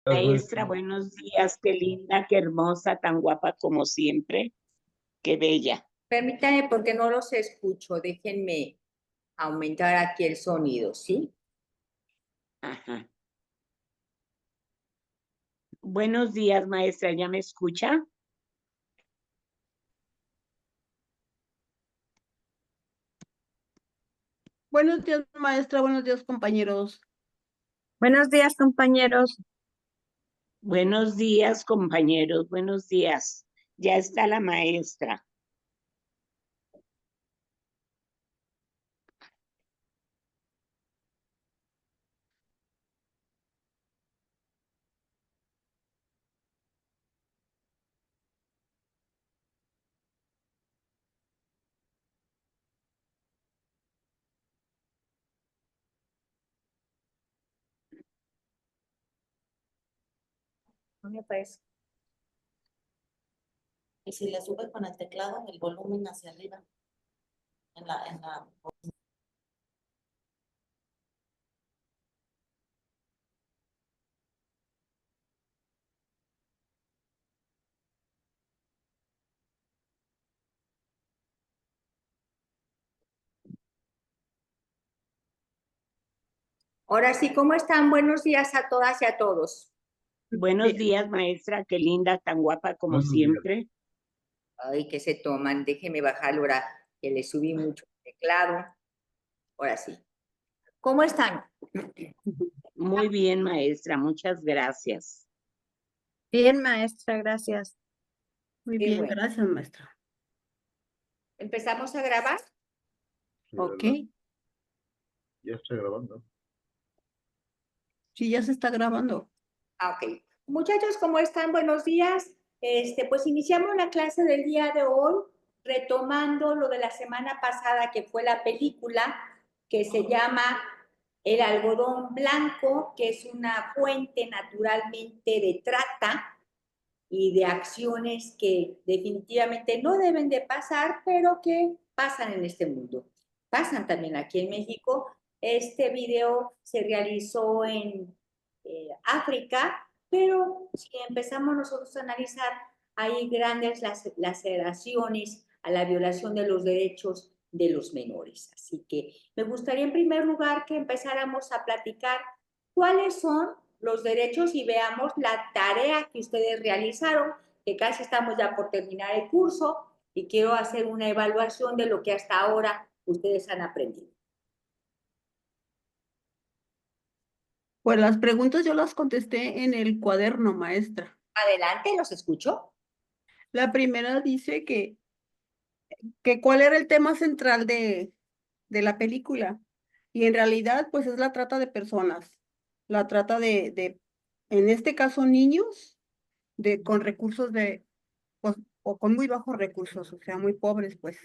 Maestra, buenos días, qué linda, qué hermosa, tan guapa como siempre, qué bella. Permítame porque no los escucho. Déjenme aumentar aquí el sonido, ¿sí? Ajá. Buenos días, maestra, ¿ya me escucha? Buenos días, maestra. Buenos días, compañeros. Buenos días, compañeros. Buenos días, compañeros, buenos días. Ya está la maestra. No me parece. Y si le subes con el teclado, el volumen hacia arriba. En la. Ahora sí, ¿cómo están? Buenos días a todas y a todos. Buenos Bien. días, maestra, qué linda, tan guapa como Buenos días. siempre. Ay, ¿qué se toman? Déjenme bajarlo ahora, que le subí mucho el teclado. Ahora sí. ¿Cómo están? Muy bien, maestra, muchas gracias. Bien, maestra, gracias. Muy Qué bien, bueno. gracias, maestra. ¿Empezamos a grabar? Sí, Ok. ya estoy grabando. Sí, ya se está grabando. Ok. Muchachos, ¿cómo están? Buenos días. Pues iniciamos la clase del día de hoy retomando lo de la semana pasada que fue la película que se llama El algodón blanco, que es una fuente naturalmente de trata y de acciones que definitivamente no deben de pasar, pero que pasan en este mundo. Pasan también aquí en México. Este video se realizó en África, pero si empezamos nosotros a analizar, hay grandes laceraciones a la violación de los derechos de los menores. Así que me gustaría en primer lugar que empezáramos a platicar cuáles son los derechos y veamos la tarea que ustedes realizaron, que casi estamos ya por terminar el curso y quiero hacer una evaluación de lo que hasta ahora ustedes han aprendido. Pues las preguntas yo las contesté en el cuaderno, maestra. Adelante, los escucho. La primera dice que cuál era el tema central de la película. Y en realidad, pues es la trata de personas. La trata en este caso, niños con recursos pues, o con muy bajos recursos, o sea, muy pobres, pues.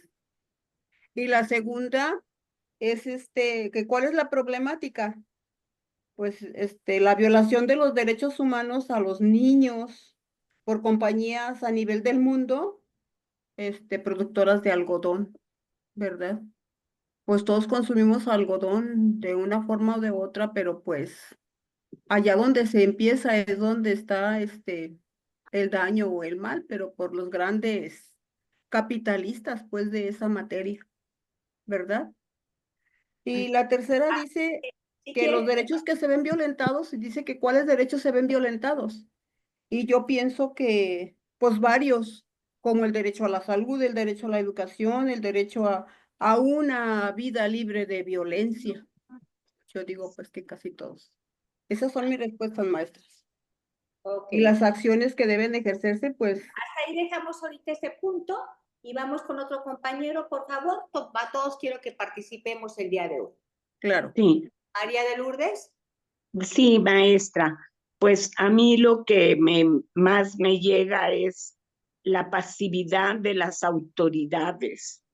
Y la segunda es que cuál es la problemática. Pues la violación de los derechos humanos a los niños por compañías a nivel del mundo, productoras de algodón, ¿verdad? Pues todos consumimos algodón de una forma o de otra, pero pues allá donde se empieza es donde está el daño o el mal, pero por los grandes capitalistas, pues, de esa materia, ¿verdad? Y la tercera dice Si que los quieren, derechos que se ven violentados, y dice que cuáles derechos se ven violentados. Y yo pienso que, pues varios, como el derecho a la salud, el derecho a la educación, el derecho a una vida libre de violencia. Yo digo, pues que casi todos. Esas son mis respuestas, maestras. ok. Y las acciones que deben ejercerse, pues, Hasta ahí dejamos ahorita este punto y vamos con otro compañero, por favor. A todos quiero que participemos el día de hoy. claro. Sí, María de Lourdes. sí, maestra. Pues a mí lo que más me llega es la pasividad de las autoridades,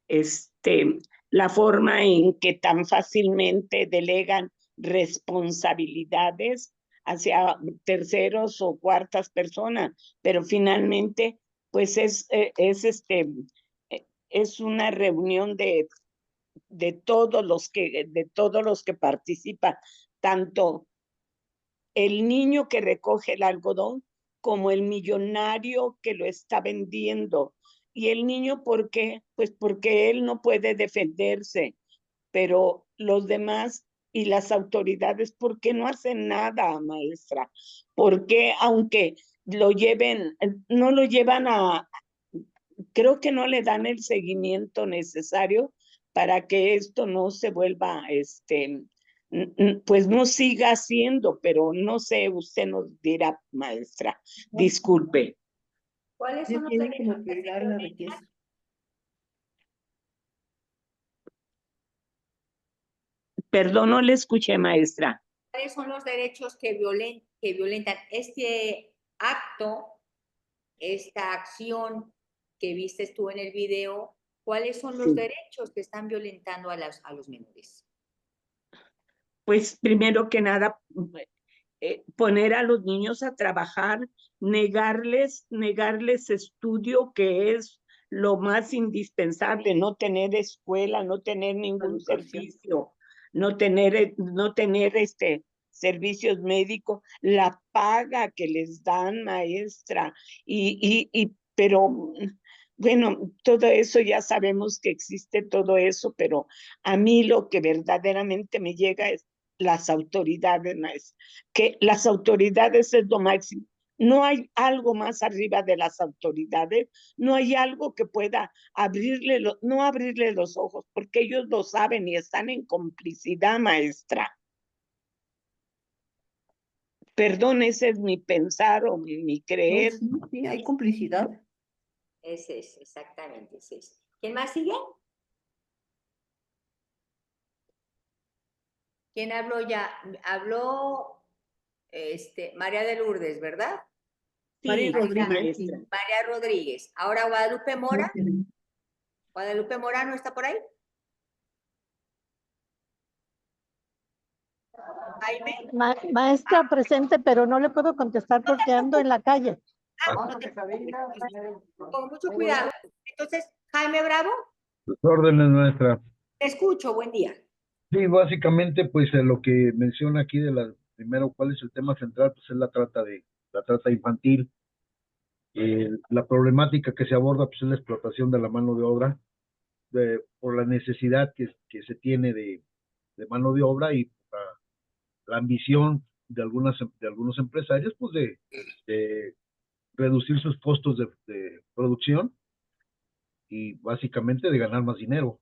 este, la forma en que tan fácilmente delegan responsabilidades hacia terceros o cuartas personas, pero finalmente, pues es una reunión de todos los que participan, tanto el niño que recoge el algodón como el millonario que lo está vendiendo. ¿Y el niño por qué? Pues porque él no puede defenderse, pero los demás y las autoridades, ¿por qué no hacen nada, maestra? ¿Por qué, aunque lo lleven, no lo llevan creo que no le dan el seguimiento necesario para que esto no se vuelva, pues no siga haciendo, pero no sé, usted nos dirá, maestra, disculpe. ¿Cuáles Sí, son los tiene derechos como que que se dar la violentan? riqueza. Perdón, no le escuché, maestra. ¿Cuáles son los derechos que violentan este acto, esta acción que viste tú en el video? ¿Cuáles son los Sí. derechos que están violentando a los menores? Pues primero que nada, poner a los niños a trabajar, negarles estudio, que es lo más indispensable, no tener escuela, no tener ningún Educación. servicio, no tener servicios médicos, la paga que les dan, maestra, pero bueno, todo eso ya sabemos que existe todo eso, pero a mí lo que verdaderamente me llega es las autoridades, maestra, que las autoridades es lo máximo. No hay algo más arriba de las autoridades, no hay algo que pueda no abrirle los ojos, porque ellos lo saben y están en complicidad, maestra. Perdón, ese es mi pensar o mi No, creer. sí, sí, hay complicidad. Ese es, exactamente, ese es. ¿Quién más sigue? ¿Quién habló ya? Habló María de Lourdes, ¿verdad? María Sí, Rodríguez, sí. maestra. María Rodríguez. Ahora Guadalupe Mora. Guadalupe Mora, ¿no está por ahí? Jaime. Maestra presente, pero no le puedo contestar porque ando en la calle. Con mucho cuidado. Entonces, Jaime Bravo, Sus órdenes, maestra. te escucho, buen día. Sí, básicamente, pues lo que menciona aquí primero, ¿cuál es el tema central? Pues es la trata infantil. La problemática que se aborda, pues es la explotación de la mano de obra, por la necesidad que se tiene de mano de obra y la ambición de algunos empresarios, pues de reducir sus costos de producción y básicamente de ganar más dinero.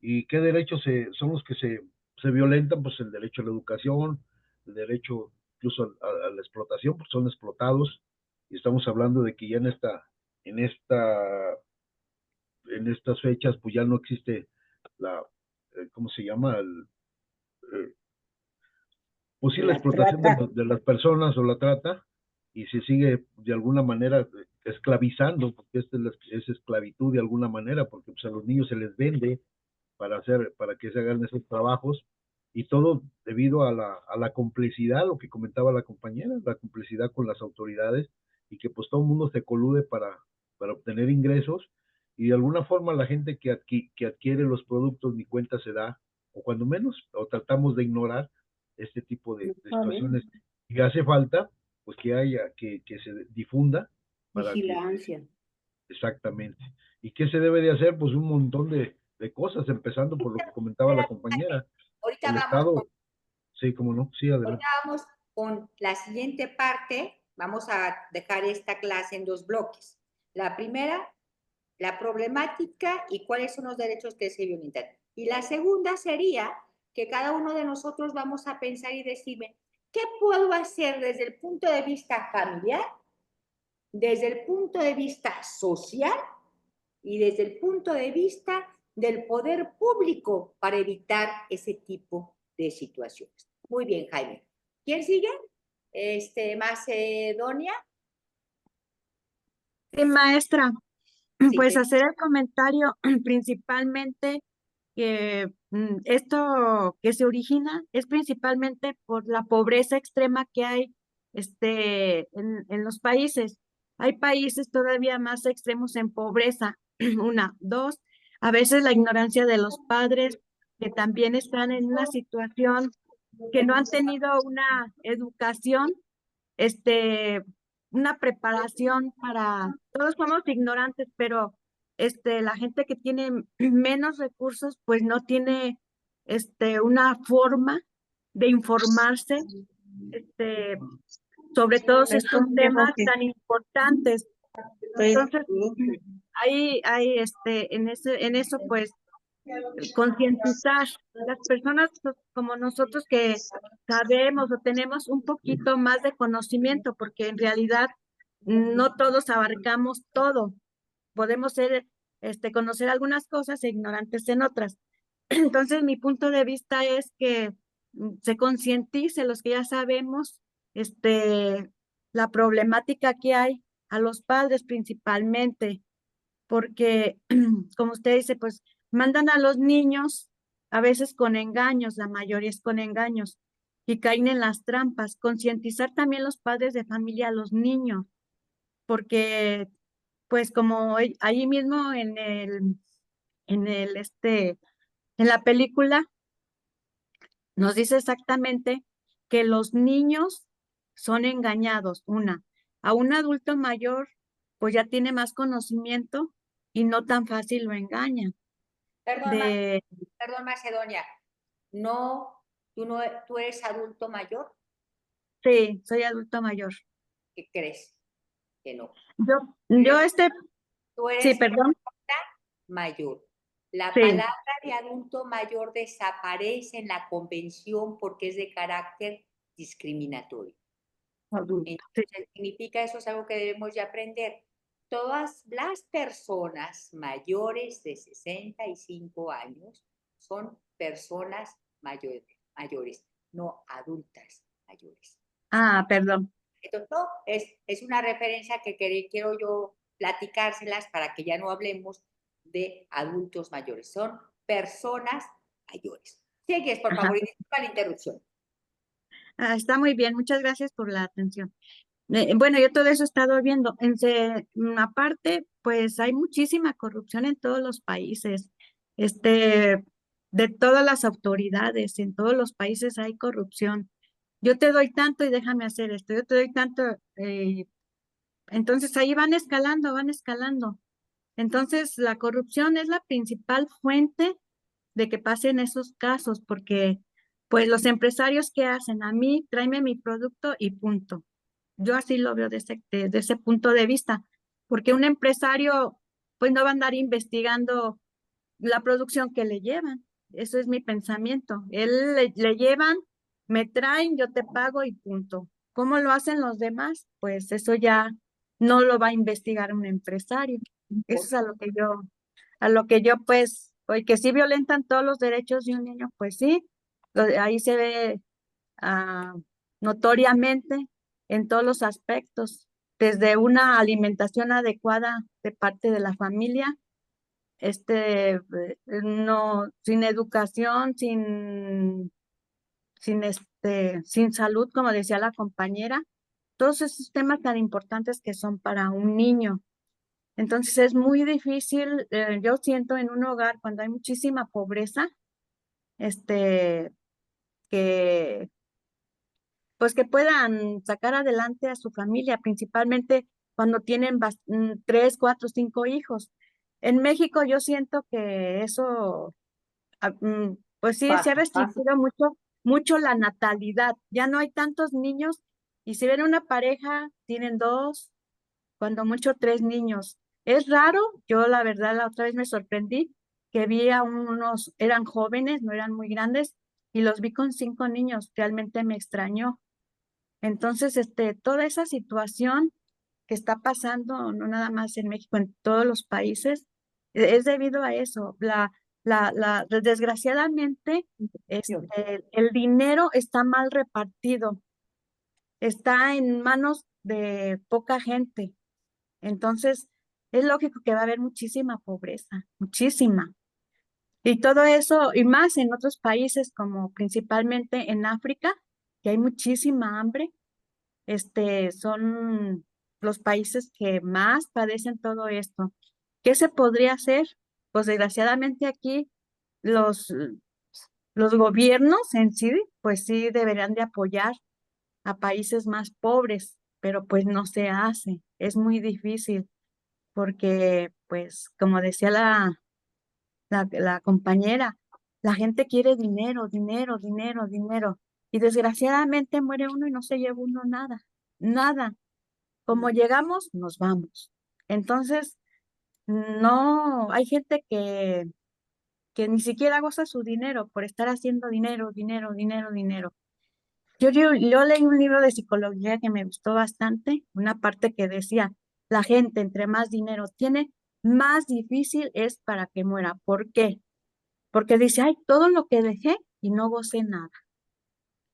¿Y qué derechos son los que se violentan? Pues el derecho a la educación, el derecho incluso a la explotación, pues son explotados, y estamos hablando de que ya en estas fechas, pues ya no existe ¿cómo se llama? Eh, pues sí, la La explotación trata. de las personas o la trata, y se sigue de alguna manera esclavizando, porque es esclavitud de alguna manera, porque pues a los niños se les vende para que se hagan esos trabajos, y todo debido a la complicidad, lo que comentaba la compañera, la complicidad con las autoridades, y que pues todo el mundo se colude para obtener ingresos, y de alguna forma la gente que adquiere los productos ni cuenta se da, o cuando menos, o tratamos de ignorar este tipo de situaciones, y hace falta pues que se difunda para que Vigilancia. exactamente. ¿Y qué se debe de hacer? Pues un montón de cosas, empezando por lo que comentaba la compañera. Ahorita El Estado, sí, cómo no, sí, adelante. vamos con la siguiente parte. Vamos a dejar esta clase en dos bloques. La primera, la problemática y cuáles son los derechos que se violentan. Y la segunda sería que cada uno de nosotros vamos a pensar y decirme, ¿qué puedo hacer desde el punto de vista familiar, desde el punto de vista social y desde el punto de vista del poder público para evitar ese tipo de situaciones? Muy bien, Jaime. ¿Quién sigue? Macedonia. Sí, maestra, Sí, pues hacer el comentario principalmente que esto que se origina es principalmente por la pobreza extrema que hay en los países. Hay países todavía más extremos en pobreza. Una, dos, a veces la ignorancia de los padres que también están en una situación que no han tenido una educación, una preparación todos somos ignorantes, pero la gente que tiene menos recursos, pues no tiene una forma de informarse, sobre todos estos temas tan importantes. Entonces, hay en eso, pues, concientizar las personas pues, como nosotros que sabemos o tenemos un poquito más de conocimiento, porque en realidad no todos abarcamos todo. Podemos ser, conocer algunas cosas e ignorantes en otras. Entonces, mi punto de vista es que se concientice los que ya sabemos, la problemática que hay a los padres principalmente, porque, como usted dice, pues mandan a los niños a veces con engaños, la mayoría es con engaños, y caen en las trampas. Concientizar también los padres de familia a los niños, porque, pues como ahí mismo en la película nos dice exactamente que los niños son engañados, a un adulto mayor, pues ya tiene más conocimiento y no tan fácil lo engañan. Perdón, Macedonia. No, tú eres adulto mayor. Sí, soy adulto mayor. ¿Qué crees? Que no. Yo Tú eres sí, perdón. mayor. La Sí. palabra de adulto mayor desaparece en la convención porque es de carácter discriminatorio. Entonces, significa eso es algo que debemos de aprender. Todas las personas mayores de 65 años son personas mayores, no adultas mayores. Ah, perdón. Entonces, no, es una referencia que quiero yo platicárselas para que ya no hablemos de adultos mayores. Son personas mayores. Sigues, por favor, y disculpa la interrupción. Está muy bien, muchas gracias por la atención. Bueno, yo todo eso he estado viendo. Aparte, pues hay muchísima corrupción en todos los países, de todas las autoridades, en todos los países hay corrupción. Yo te doy tanto y déjame hacer esto, yo te doy tanto, entonces ahí van escalando, van escalando. Entonces, la corrupción es la principal fuente de que pasen esos casos, porque pues los empresarios que hacen, a mí, tráeme mi producto y punto. Yo así lo veo de ese punto de vista, porque un empresario pues no va a andar investigando la producción que le llevan. Eso es mi pensamiento. Él le llevan, me traen, yo te pago y punto. ¿Cómo lo hacen los demás? Pues eso ya no lo va a investigar un empresario. Eso es a lo que yo pues, porque sí violentan todos los derechos de un niño, pues sí, ahí se ve notoriamente en todos los aspectos, desde una alimentación adecuada de parte de la familia, no, sin educación, sin salud, como decía la compañera, todos esos temas tan importantes que son para un niño. Entonces es muy difícil, yo siento en un hogar cuando hay muchísima pobreza, que pues que puedan sacar adelante a su familia, principalmente cuando tienen 3, 4, 5 hijos. En México yo siento que eso, pues sí, se ha restringido mucho la natalidad. Ya no hay tantos niños y si ven una pareja, tienen 2, cuando mucho 3 niños. Es raro, yo la verdad la otra vez me sorprendí que vi a unos, eran jóvenes, no eran muy grandes, y los vi con 5 niños, realmente me extrañó. Entonces, toda esa situación que está pasando, no nada más en México, en todos los países, es debido a eso. Desgraciadamente, el dinero está mal repartido, está en manos de poca gente. Entonces, es lógico que va a haber muchísima pobreza, muchísima. Y todo eso, y más en otros países, como principalmente en África, que hay muchísima hambre, son los países que más padecen todo esto. ¿Qué se podría hacer? Pues desgraciadamente aquí los Los gobiernos en sí, pues sí deberían de apoyar a países más pobres, pero pues no se hace. Es muy difícil porque, pues, como decía la compañera, la gente quiere dinero, dinero, dinero, dinero. Y desgraciadamente muere uno y no se lleva uno nada, nada. Como llegamos, nos vamos. Entonces, no, hay gente que ni siquiera goza su dinero por estar haciendo dinero, dinero, dinero, dinero. Yo leí un libro de psicología que me gustó bastante, una parte que decía, la gente entre más dinero tiene, más difícil es para que muera. ¿Por qué? Porque dice, ay, todo lo que dejé y no gocé nada.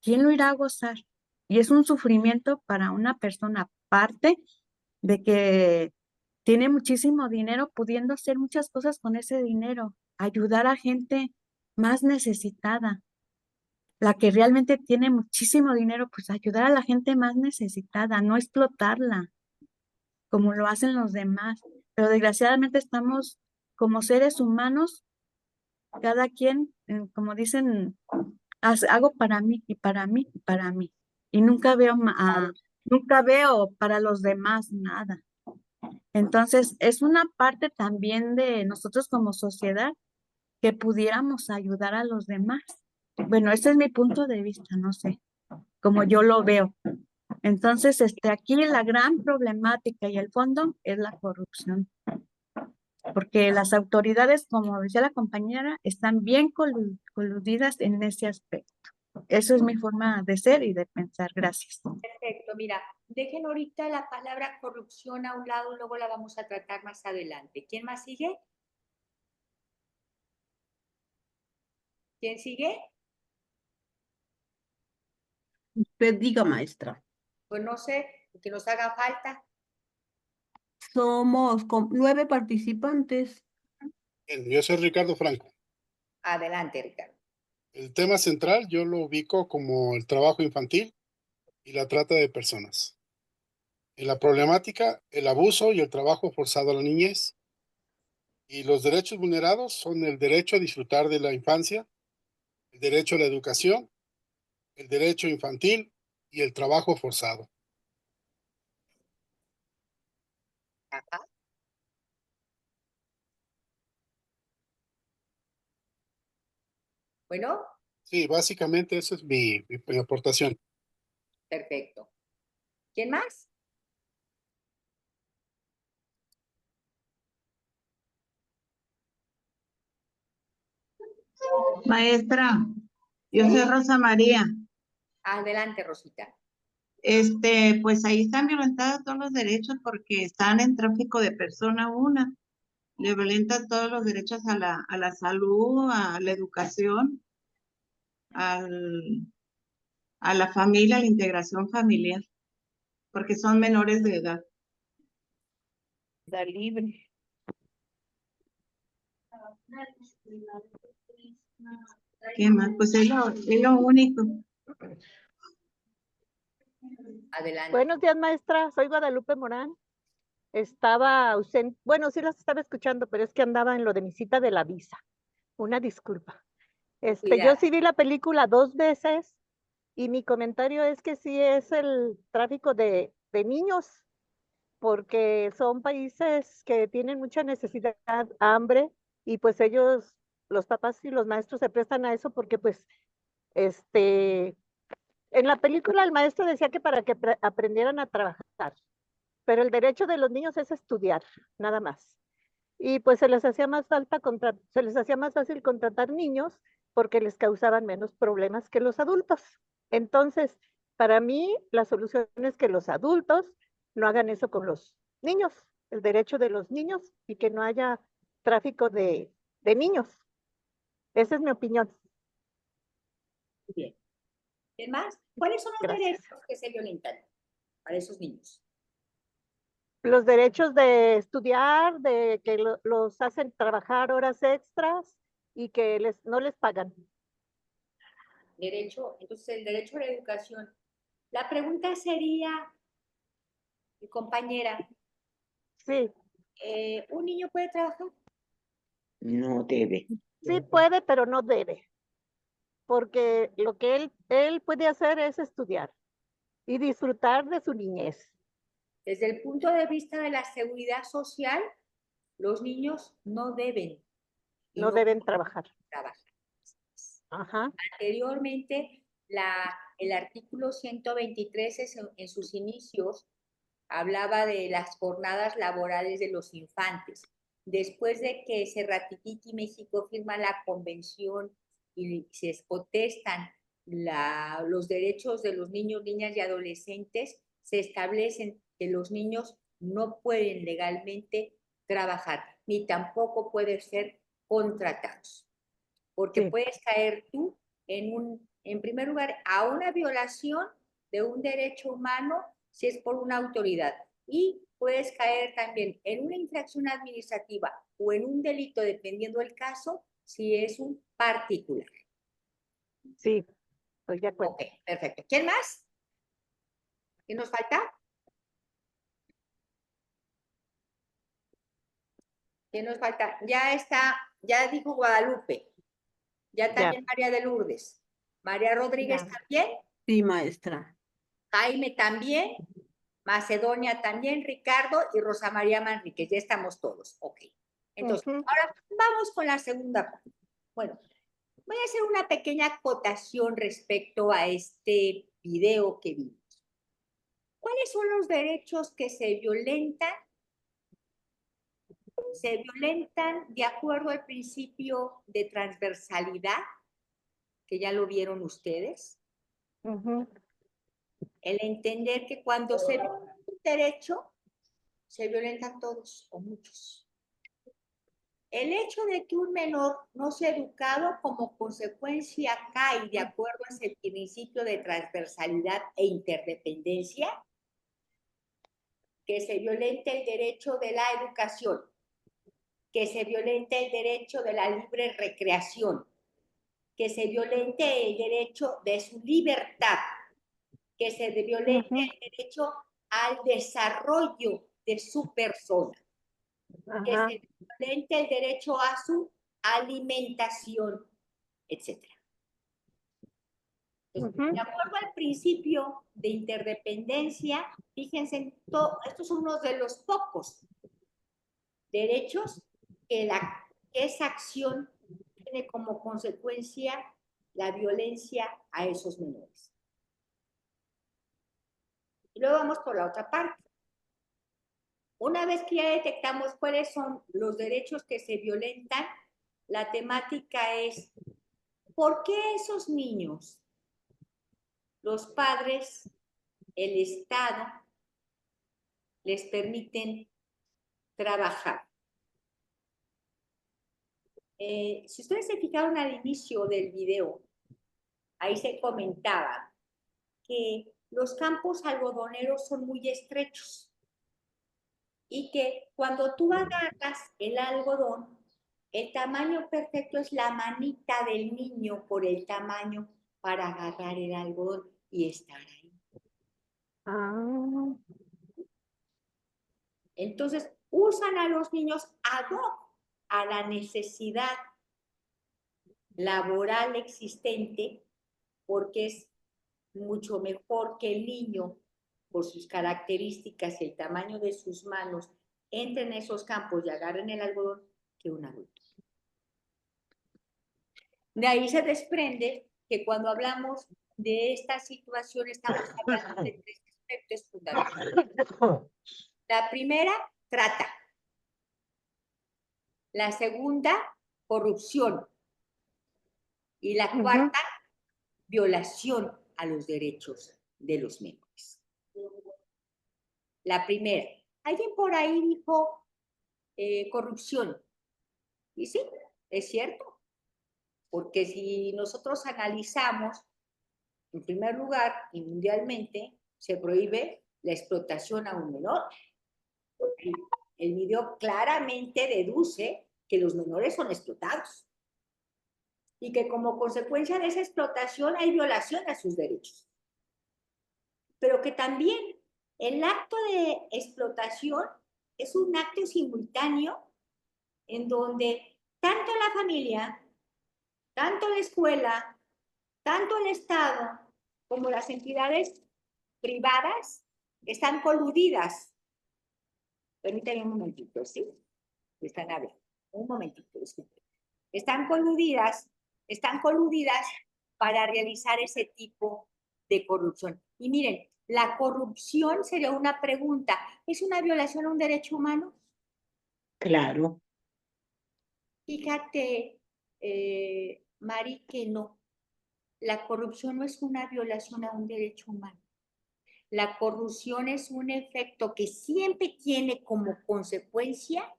¿Quién lo irá a gozar? Y es un sufrimiento para una persona, aparte de que tiene muchísimo dinero, pudiendo hacer muchas cosas con ese dinero, ayudar a gente más necesitada. La que realmente tiene muchísimo dinero, pues ayudar a la gente más necesitada, no explotarla como lo hacen los demás. Pero desgraciadamente estamos como seres humanos, cada quien, como dicen, hago para mí y para mí y para mí. Y nunca veo para los demás nada. Entonces, es una parte también de nosotros como sociedad que pudiéramos ayudar a los demás. Bueno, ese es mi punto de vista, no sé, como yo lo veo. Entonces, aquí la gran problemática y el fondo es la corrupción, porque las autoridades, como decía la compañera, están bien coludidas en ese aspecto. Eso es mi forma de ser y de pensar. Gracias. Perfecto, mira, dejen ahorita la palabra corrupción a un lado, luego la vamos a tratar más adelante. ¿Quién más sigue? ¿Quién sigue? Usted diga, maestra. Pues no sé, que nos haga falta. Somos 9 participantes. Bien, yo soy Ricardo Franco. Adelante, Ricardo. El tema central yo lo ubico como el trabajo infantil y la trata de personas. En la problemática, el abuso y el trabajo forzado a la niñez. Y los derechos vulnerados son el derecho a disfrutar de la infancia, el derecho a la educación, el derecho infantil y el trabajo forzado. Ajá. Bueno, Sí, básicamente esa es mi aportación. perfecto. ¿Quién más? Maestra, yo soy Rosa María. Adelante, Rosita. Pues ahí están violentados todos los derechos porque están en tráfico de persona una. Le violentan todos los derechos a la salud, a la educación, a la familia, a la integración familiar, porque son menores de edad. Da libre. ¿Qué más? Pues es lo único. Adelante. Buenos días, maestra. Soy Guadalupe Morán. Estaba ausente. Bueno, sí las estaba escuchando, pero es que andaba en lo de mi cita de la visa. Una disculpa. Yo Cuidado. sí vi la película 2 veces y mi comentario es que sí es el tráfico de niños, porque son países que tienen mucha necesidad, hambre, y pues ellos, los papás y los maestros se prestan a eso porque pues, en la película el maestro decía que para que aprendieran a trabajar, pero el derecho de los niños es estudiar, nada más. Y pues se les hacía más fácil contratar niños porque les causaban menos problemas que los adultos. Entonces, para mí, la solución es que los adultos no hagan eso con los niños, el derecho de los niños, y que no haya tráfico de niños. Esa es mi opinión. Muy bien. ¿Quién más? ¿Cuáles son los Gracias. derechos que se violentan para esos niños? Los derechos de estudiar, de que los hacen trabajar horas extras y que no les pagan. Derecho, entonces el derecho a la educación. La pregunta sería, mi compañera, Sí, ¿un niño puede trabajar? No debe. sí puede, pero no debe. porque lo que él puede hacer es estudiar y disfrutar de su niñez. Desde el punto de vista de la seguridad social, los niños no deben y No deben trabajar. trabajar. Ajá. Anteriormente, el artículo 123 en sus inicios hablaba de las jornadas laborales de los infantes. Después de que se ratifique y México firma la convención y se protestan los derechos de los niños, niñas y adolescentes, se establecen que los niños no pueden legalmente trabajar, ni tampoco pueden ser contratados. Porque puedes caer tú en primer lugar, a una violación de un derecho humano si es por una autoridad. Y puedes caer también en una infracción administrativa o en un delito, dependiendo del caso, si es un particular. Sí, estoy de acuerdo. Ok, perfecto. ¿Quién más? ¿Qué nos falta? ¿Qué nos falta? Ya está, ya dijo Guadalupe. Ya también María de Lourdes. María Rodríguez también. Sí, maestra. Jaime también. Macedonia también, Ricardo y Rosa María Manríquez. Ya estamos todos. Ok. Entonces, ahora vamos con la segunda parte. Bueno, voy a hacer una pequeña acotación respecto a este video que vimos. ¿Cuáles son los derechos que se violentan? Se violentan de acuerdo al principio de transversalidad, que ya lo vieron ustedes. El entender que cuando se violenta un derecho, se violentan todos o muchos. El hecho de que un menor no sea educado como consecuencia cae de acuerdo a ese principio de transversalidad e interdependencia, que se violente el derecho de la educación, que se violente el derecho de la libre recreación, que se violente el derecho de su libertad, que se violente el derecho al desarrollo de su persona, que se violente el derecho a su alimentación, etc. Entonces, de acuerdo al principio de interdependencia, fíjense, estos son unos de los pocos derechos que esa acción tiene como consecuencia la violencia a esos menores. Y luego vamos por la otra parte. Una vez que ya detectamos cuáles son los derechos que se violentan, la temática es, ¿por qué esos niños, los padres, el Estado, les permiten trabajar? Si ustedes se fijaron al inicio del video, ahí se comentaba que los campos algodoneros son muy estrechos y que cuando tú agarras el algodón, el tamaño perfecto es la manita del niño por el tamaño para agarrar el algodón y estar ahí. Entonces, usan a los niños ad hoc a la necesidad laboral existente porque es mucho mejor que el niño, por sus características y el tamaño de sus manos, entre en esos campos y agarren el algodón que un adulto. De ahí se desprende que cuando hablamos de esta situación estamos hablando de tres aspectos fundamentales. La primera, trata. La segunda, corrupción. Y la cuarta, violación a los derechos de los menores. La primera, alguien por ahí dijo corrupción. Y sí, es cierto. Porque si nosotros analizamos, en primer lugar y mundialmente, se prohíbe la explotación a un menor. El video claramente deduce que los menores son explotados y que como consecuencia de esa explotación hay violación a sus derechos. Pero que también el acto de explotación es un acto simultáneo en donde tanto la familia, tanto la escuela, Tanto el Estado como las entidades privadas están coludidas. Permítanme un momentito, ¿sí? Están hablando. Un momentito, disculpen. Están coludidas para realizar ese tipo de corrupción. Y miren, la corrupción sería una pregunta. ¿Es una violación a un derecho humano? Claro. Fíjate, Mari, que no. La corrupción no es una violación a un derecho humano. La corrupción es un efecto que siempre tiene como consecuencia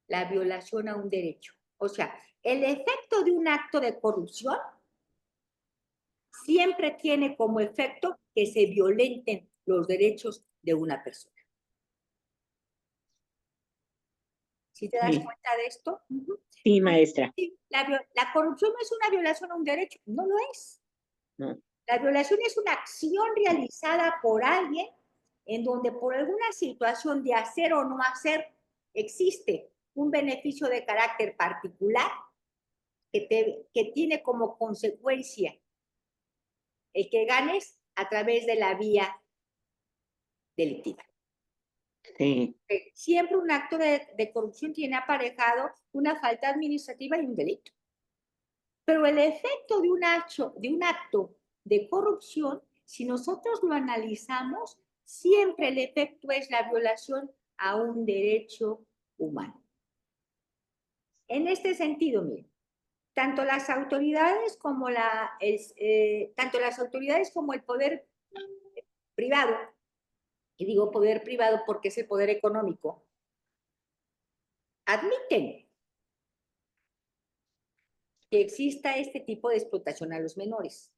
la violación a un derecho. O sea, el efecto de un acto de corrupción siempre tiene como efecto que se violenten los derechos de una persona. ¿Sí te das cuenta de esto? Sí, maestra. Sí, la corrupción no es una violación a un derecho, no lo es. No. La violación es una acción realizada por alguien en donde por alguna situación de hacer o no hacer existe un beneficio de carácter particular que tiene como consecuencia el que ganes a través de la vía delictiva. Sí. Siempre un acto de corrupción tiene aparejado una falta administrativa y un delito. Pero el efecto de un acto de corrupción, si nosotros lo analizamos, siempre el efecto es la violación a un derecho humano. En este sentido, miren, tanto las autoridades como el poder privado, y digo poder privado porque es el poder económico, admiten que exista este tipo de explotación a los menores.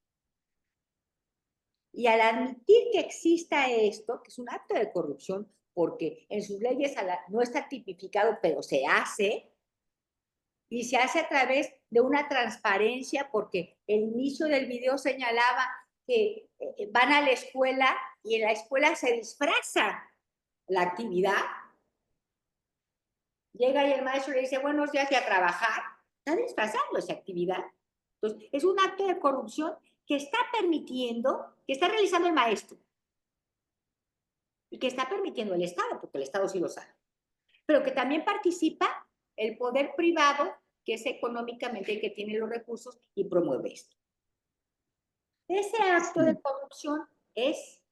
Y al admitir que exista esto, que es un acto de corrupción, porque en sus leyes no está tipificado, pero se hace, y se hace a través de una transparencia, porque el inicio del video señalaba que van a la escuela y en la escuela se disfraza la actividad. Llega y el maestro le dice, buenos días, y a trabajar. Está disfrazando esa actividad. Entonces, es un acto de corrupción que está permitiendo, que está realizando el maestro. Y que está permitiendo el Estado, porque el Estado sí lo sabe. Pero que también participa el poder privado, que es económicamente el que tiene los recursos y promueve esto. Ese acto de corrupción es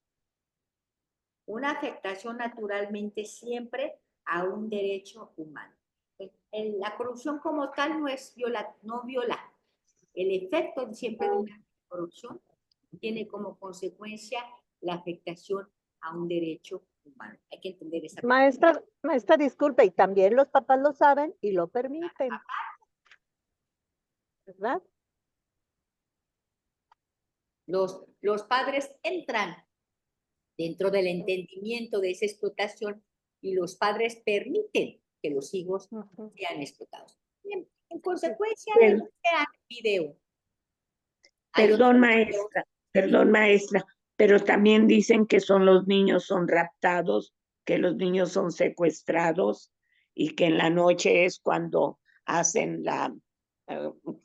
una afectación naturalmente siempre a un derecho humano. La corrupción como tal no viola. El efecto siempre de una corrupción tiene como consecuencia la afectación a un derecho humano. Hay que entender esa parte. Maestra, disculpe, y también los papás lo saben y lo permiten, ¿verdad? Los padres entran dentro del entendimiento de esa explotación y los padres permiten que los hijos sean explotados. Bien, en consecuencia de este video. Perdón, maestra, pero también dicen que los niños son raptados, que los niños son secuestrados y que en la noche es cuando hacen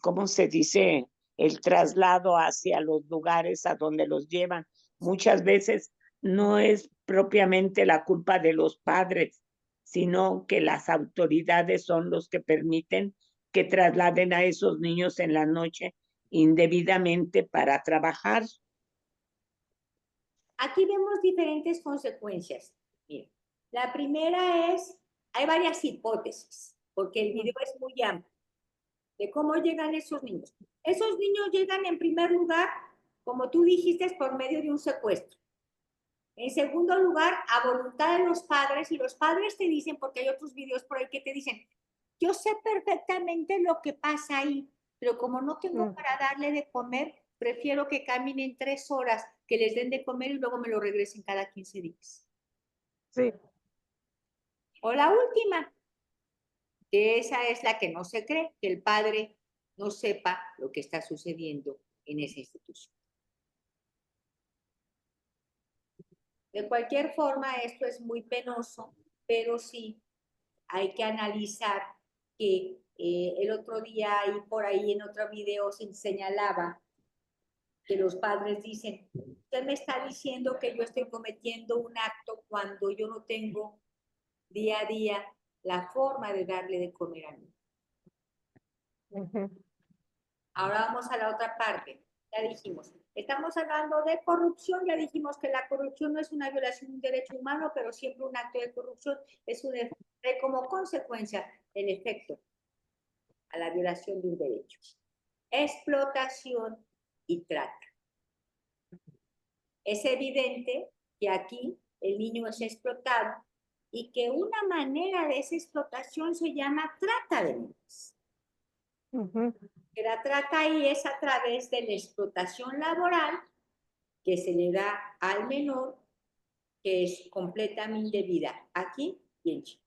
¿cómo se dice? El traslado hacia los lugares a donde los llevan. Muchas veces no es propiamente la culpa de los padres, sino que las autoridades son los que permiten que trasladen a esos niños en la noche indebidamente para trabajar. Aquí vemos diferentes consecuencias. Miren, la primera es, hay varias hipótesis, porque el video es muy amplio, de cómo llegan esos niños. Esos niños llegan en primer lugar, como tú dijiste, por medio de un secuestro. En segundo lugar, a voluntad de los padres, y los padres te dicen, porque hay otros videos por ahí que te dicen, yo sé perfectamente lo que pasa ahí, pero como no tengo para darle de comer, prefiero que caminen 3 horas, que les den de comer y luego me lo regresen cada 15 días. Sí. O la última, que esa es la que no se cree, que el padre no sepa lo que está sucediendo en esa institución. De cualquier forma, esto es muy penoso, pero sí hay que analizar que El otro día y por ahí en otro video se señalaba que los padres dicen, usted me está diciendo que yo estoy cometiendo un acto cuando yo no tengo día a día la forma de darle de comer a mí. Ahora vamos a la otra parte. Ya dijimos, estamos hablando de corrupción, ya dijimos que la corrupción no es una violación de un derecho humano, pero siempre un acto de corrupción es como consecuencia el efecto a la violación de un derecho. Explotación y trata. Es evidente que aquí el niño es explotado y que una manera de esa explotación se llama trata de niños. Que la trata ahí es a través de la explotación laboral que se le da al menor, que es completamente indebida aquí y en Chile.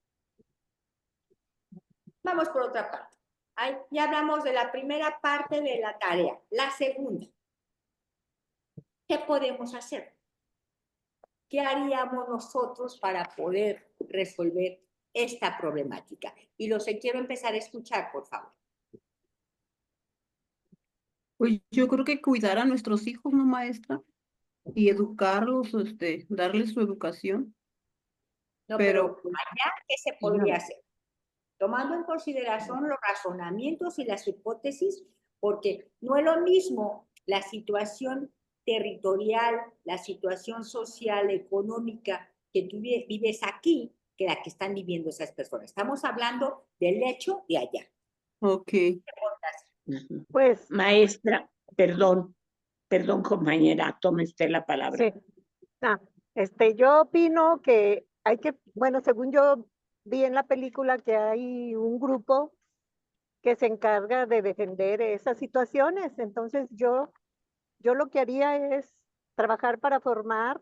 Vamos por otra parte. Ahí ya hablamos de la primera parte de la tarea. La segunda. ¿Qué podemos hacer? ¿Qué haríamos nosotros para poder resolver esta problemática? Y los que quiero empezar a escuchar, por favor. Pues yo creo que cuidar a nuestros hijos, ¿no, maestra? Y educarlos, darles su educación. No, pero allá, ¿qué se podría hacer? Tomando en consideración los razonamientos y las hipótesis, porque no es lo mismo la situación territorial, la situación social, económica que tú vives aquí, que la que están viviendo esas personas. Estamos hablando del hecho de allá. Ok. Pues, Maestra, perdón, compañera, tome usted la palabra. sí. Yo opino que hay que, bueno, según yo vi en la película que hay un grupo que se encarga de defender esas situaciones. Entonces yo lo que haría es trabajar para formar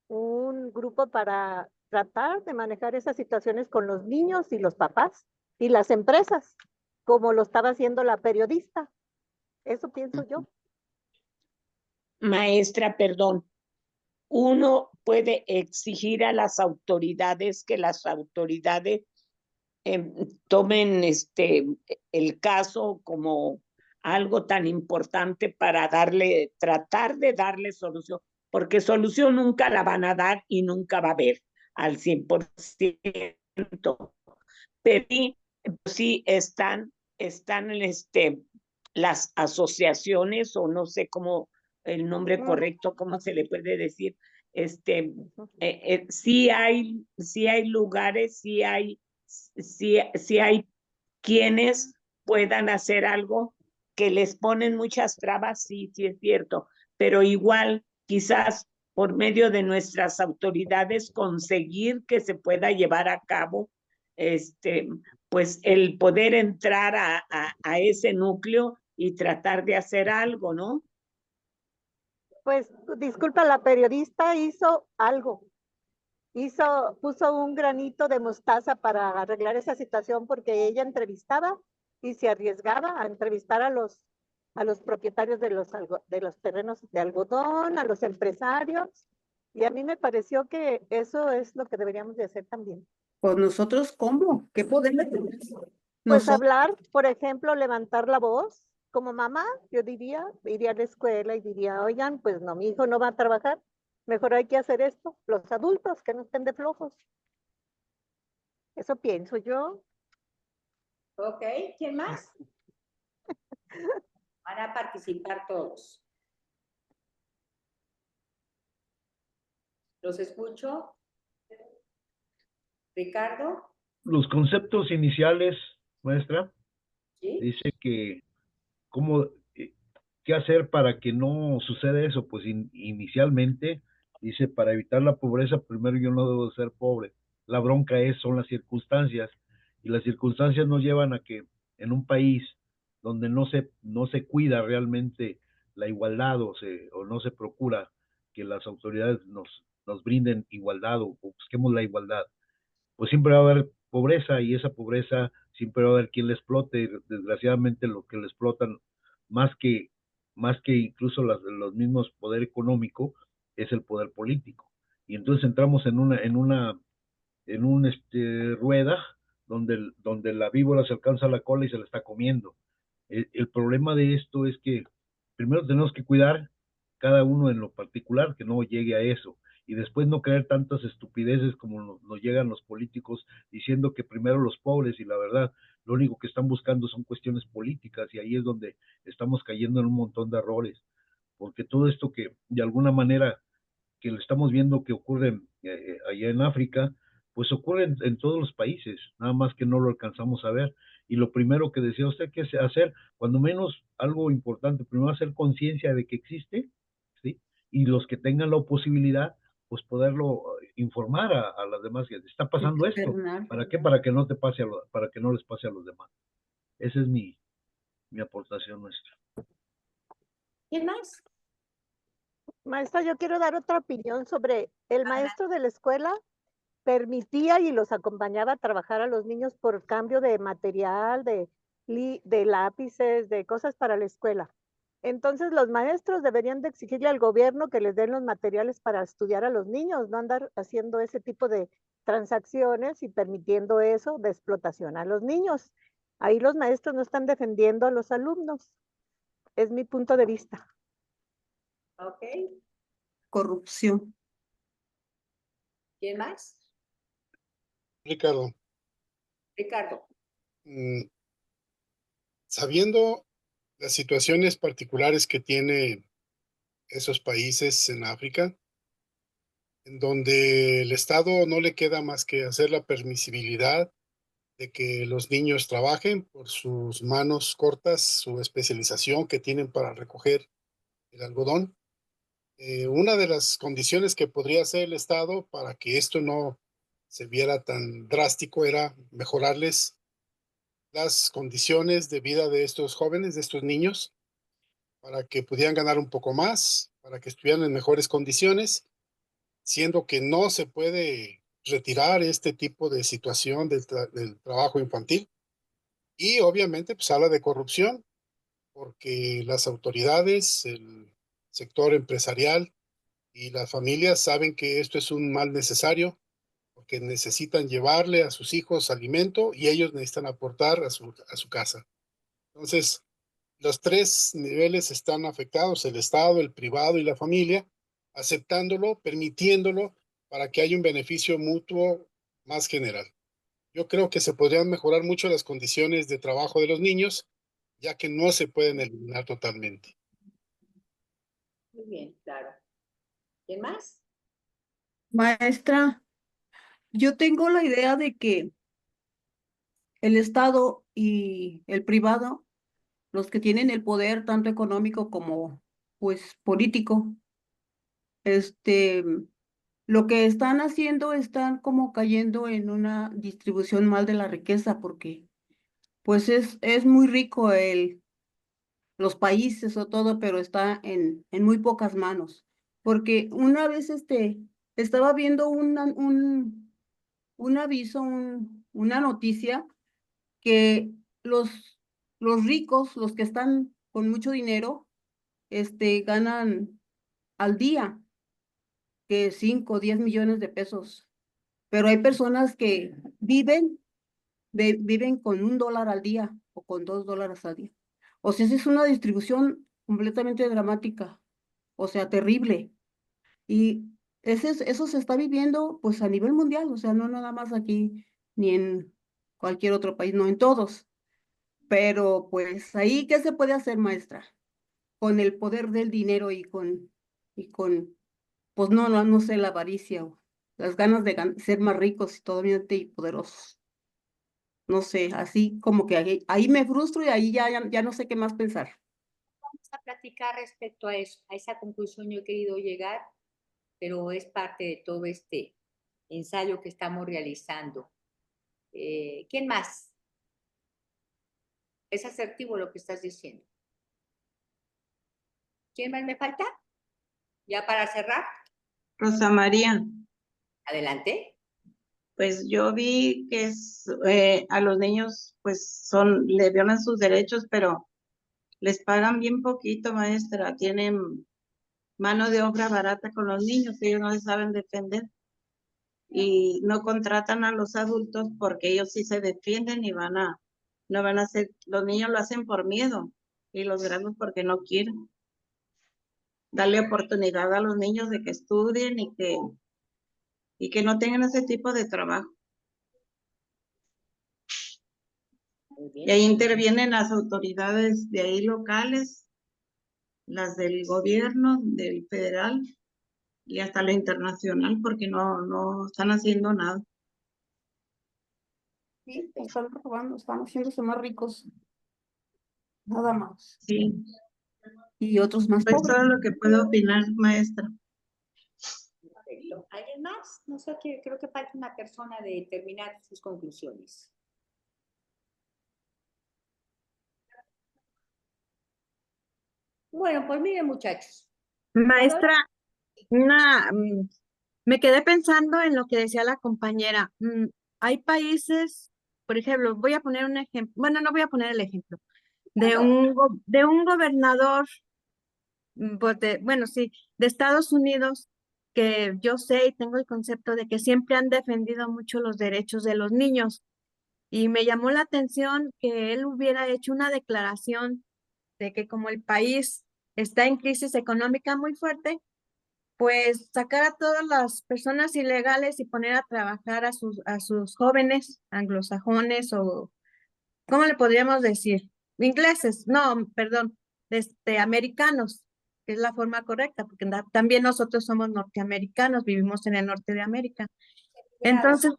un grupo para tratar de manejar esas situaciones con los niños y los papás y las empresas, como lo estaba haciendo la periodista. Eso pienso yo. Maestra, perdón. Uno puede exigir a las autoridades que las autoridades tomen el caso como algo tan importante para tratar de darle solución, porque solución nunca la van a dar y nunca va a haber al 100%. Pero sí están las asociaciones, o no sé cómo el nombre correcto, cómo se le puede decir, sí hay lugares, sí hay quienes puedan hacer algo, que les ponen muchas trabas, sí es cierto, pero igual quizás por medio de nuestras autoridades conseguir que se pueda llevar a cabo pues el poder entrar a ese núcleo y tratar de hacer algo, ¿no? Pues, disculpa, la periodista hizo algo. Puso un granito de mostaza para arreglar esa situación, porque ella entrevistaba y se arriesgaba a entrevistar a los propietarios de los terrenos de algodón, a los empresarios, y a mí me pareció que eso es lo que deberíamos de hacer también. Pues nosotros, ¿cómo? ¿Qué podemos hacer? Pues hablar, por ejemplo, levantar la voz. Como mamá, yo iría a la escuela y diría, oigan, pues no, mi hijo no va a trabajar, mejor hay que hacer esto. Los adultos, que no estén de flojos. Eso pienso yo. Ok, ¿quién más? Van a participar todos. ¿Los escucho? Ricardo. Los conceptos iniciales, maestra, ¿Sí? dice que ¿qué hacer para que no suceda eso? Pues inicialmente dice, para evitar la pobreza, primero yo no debo ser pobre. La bronca son las circunstancias, y las circunstancias nos llevan a que en un país donde no se cuida realmente la igualdad, o no se procura que las autoridades nos brinden igualdad, o busquemos la igualdad, pues siempre va a haber pobreza, y esa pobreza siempre va a haber quien la explote. Desgraciadamente lo que le explotan más que incluso los mismos poder económico es el poder político. Y entonces entramos en una rueda donde la víbora se alcanza la cola y se la está comiendo. El problema de esto es que primero tenemos que cuidar cada uno en lo particular, que no llegue a eso, y después no creer tantas estupideces como nos llegan los políticos diciendo que primero los pobres, y la verdad, lo único que están buscando son cuestiones políticas, y ahí es donde estamos cayendo en un montón de errores, porque todo esto que de alguna manera que lo estamos viendo que ocurre allá en África, pues ocurre en todos los países, nada más que no lo alcanzamos a ver. Y lo primero que decía usted que hacer, cuando menos algo importante, primero hacer conciencia de que existe, ¿sí? Y los que tengan la posibilidad, pues poderlo informar a las demás, que está pasando esto. Externar. ¿Para qué? Para que no te pase para que no les pase a los demás. Esa es mi aportación nuestra. ¿Quién más? Maestra, yo quiero dar otra opinión sobre el maestro de la escuela. Permitía y los acompañaba a trabajar a los niños por cambio de material, de lápices, de cosas para la escuela. Entonces los maestros deberían de exigirle al gobierno que les den los materiales para estudiar a los niños, no andar haciendo ese tipo de transacciones y permitiendo eso de explotación a los niños. Ahí los maestros no están defendiendo a los alumnos. Es mi punto de vista. Ok. Corrupción. ¿Quién más? Ricardo, Ricardo. sabiendo las situaciones particulares que tiene esos países en África, en donde el Estado no le queda más que hacer la permisibilidad de que los niños trabajen por sus manos cortas, su especialización que tienen para recoger el algodón. Una de las condiciones que podría hacer el Estado para que esto no se viera tan drástico era mejorarles las condiciones de vida de estos jóvenes, de estos niños, para que pudieran ganar un poco más, para que estuvieran en mejores condiciones, siendo que no se puede retirar este tipo de situación del trabajo infantil. Y obviamente pues habla de corrupción, porque las autoridades, el sector empresarial y las familias saben que esto es un mal necesario, porque necesitan llevarle a sus hijos alimento y ellos necesitan aportar a su casa. Entonces, los tres niveles están afectados, el Estado, el privado y la familia, aceptándolo, permitiéndolo para que haya un beneficio mutuo más general. Yo creo que se podrían mejorar mucho las condiciones de trabajo de los niños, ya que no se pueden eliminar totalmente. Muy bien, claro. ¿Quién más? Maestra, yo tengo la idea de que el Estado y el privado, los que tienen el poder tanto económico como pues político, lo que están haciendo están como cayendo en una distribución mal de la riqueza porque pues es muy rico los países o todo, pero está en muy pocas manos. Porque una vez estaba viendo un aviso, una noticia que los ricos, los que están con mucho dinero, ganan al día que 5 o 10 millones de pesos. Pero hay personas que viven con $1 al día o con $2 al día. O sea, esa es una distribución completamente dramática, o sea, terrible. Y eso se está viviendo pues a nivel mundial, o sea, no nada más aquí ni en cualquier otro país, no en todos. Pero pues ahí, ¿qué se puede hacer, maestra? Con el poder del dinero y con pues no sé, la avaricia o las ganas de ser más ricos y todavía y poderosos. No sé, así como que ahí me frustro y ahí ya no sé qué más pensar. Vamos a platicar respecto a eso, a esa conclusión yo he querido llegar, pero es parte de todo este ensayo que estamos realizando. ¿Quién más? Es asertivo lo que estás diciendo. ¿Quién más me falta? Ya para cerrar, Rosa María, adelante. pues yo vi que a los niños pues le violan sus derechos, pero les pagan bien poquito, maestra. Tienen mano de obra barata con los niños, ellos no les saben defender. y no contratan a los adultos porque ellos sí se defienden y no van a hacer, los niños lo hacen por miedo y los grandes porque no quieren. Darle oportunidad a los niños de que estudien y que no tengan ese tipo de trabajo. Y ahí intervienen las autoridades de ahí locales, las del gobierno, del federal y hasta lo internacional, porque no están haciendo nada. Sí, están robando, están haciéndose más ricos. Nada más. Sí, Y otros más pues pobres. todo lo que puedo opinar, maestra. Perfecto. ¿Alguien más? No sé, creo que falta una persona de terminar sus conclusiones. Bueno, pues miren, muchachos. Maestra, me quedé pensando en lo que decía la compañera. Hay países, por ejemplo, voy a poner un ejemplo, bueno, no voy a poner el ejemplo, de de un gobernador, bueno, sí, de Estados Unidos, que yo sé y tengo el concepto de que siempre han defendido mucho los derechos de los niños. Y me llamó la atención que él hubiera hecho una declaración de que como el país está en crisis económica muy fuerte, pues sacar a todas las personas ilegales y poner a trabajar a sus jóvenes anglosajones o, ¿cómo le podríamos decir? Ingleses, no, perdón, americanos, que es la forma correcta, porque también nosotros somos norteamericanos, vivimos en el norte de América. Entonces,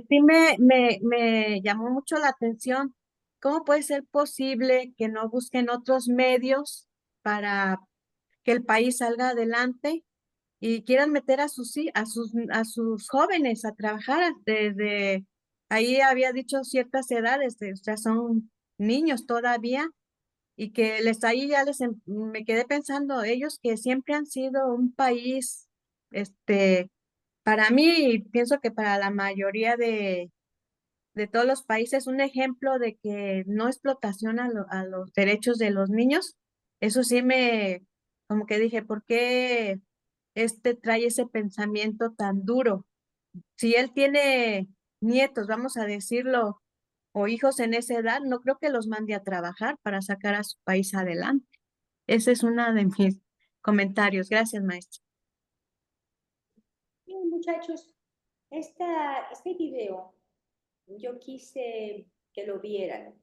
sí me llamó mucho la atención. ¿Cómo puede ser posible que no busquen otros medios para que el país salga adelante y quieran meter a sus jóvenes a trabajar desde ahí había dicho ciertas edades, o sea, son niños todavía, y que ahí me quedé pensando, ellos que siempre han sido un país, para mí, y pienso que para la mayoría de todos los países, un ejemplo de que no explotación a los derechos de los niños, eso sí como que dije, ¿por qué trae ese pensamiento tan duro? Si él tiene nietos, vamos a decirlo, o hijos en esa edad, no creo que los mande a trabajar para sacar a su país adelante. Ese es uno de mis comentarios. Gracias, maestra. Bien, muchachos, este video yo quise que lo vieran.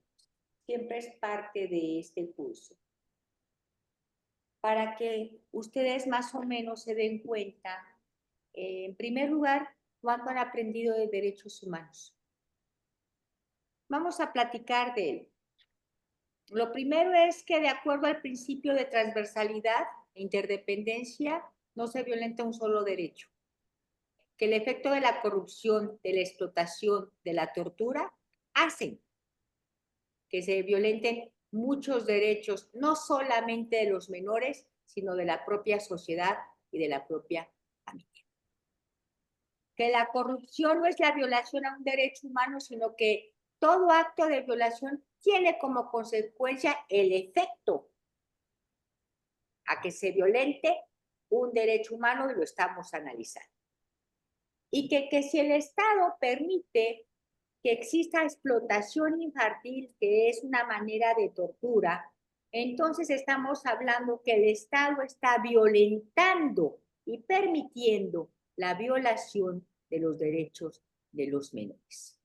Siempre es parte de este curso. Para que ustedes más o menos se den cuenta, en primer lugar, cuánto han aprendido de derechos humanos. Vamos a platicar de él. Lo primero es que de acuerdo al principio de transversalidad e interdependencia, no se violenta un solo derecho. Que el efecto de la corrupción, de la explotación, de la tortura, hacen que se violenten muchos derechos, no solamente de los menores, sino de la propia sociedad y de la propia familia. Que la corrupción no es la violación a un derecho humano, sino que todo acto de violación tiene como consecuencia el efecto a que se violente un derecho humano, y lo estamos analizando. Y que si el Estado permite que exista explotación infantil, que es una manera de tortura, entonces estamos hablando que el Estado está violentando y permitiendo la violación de los derechos de los menores.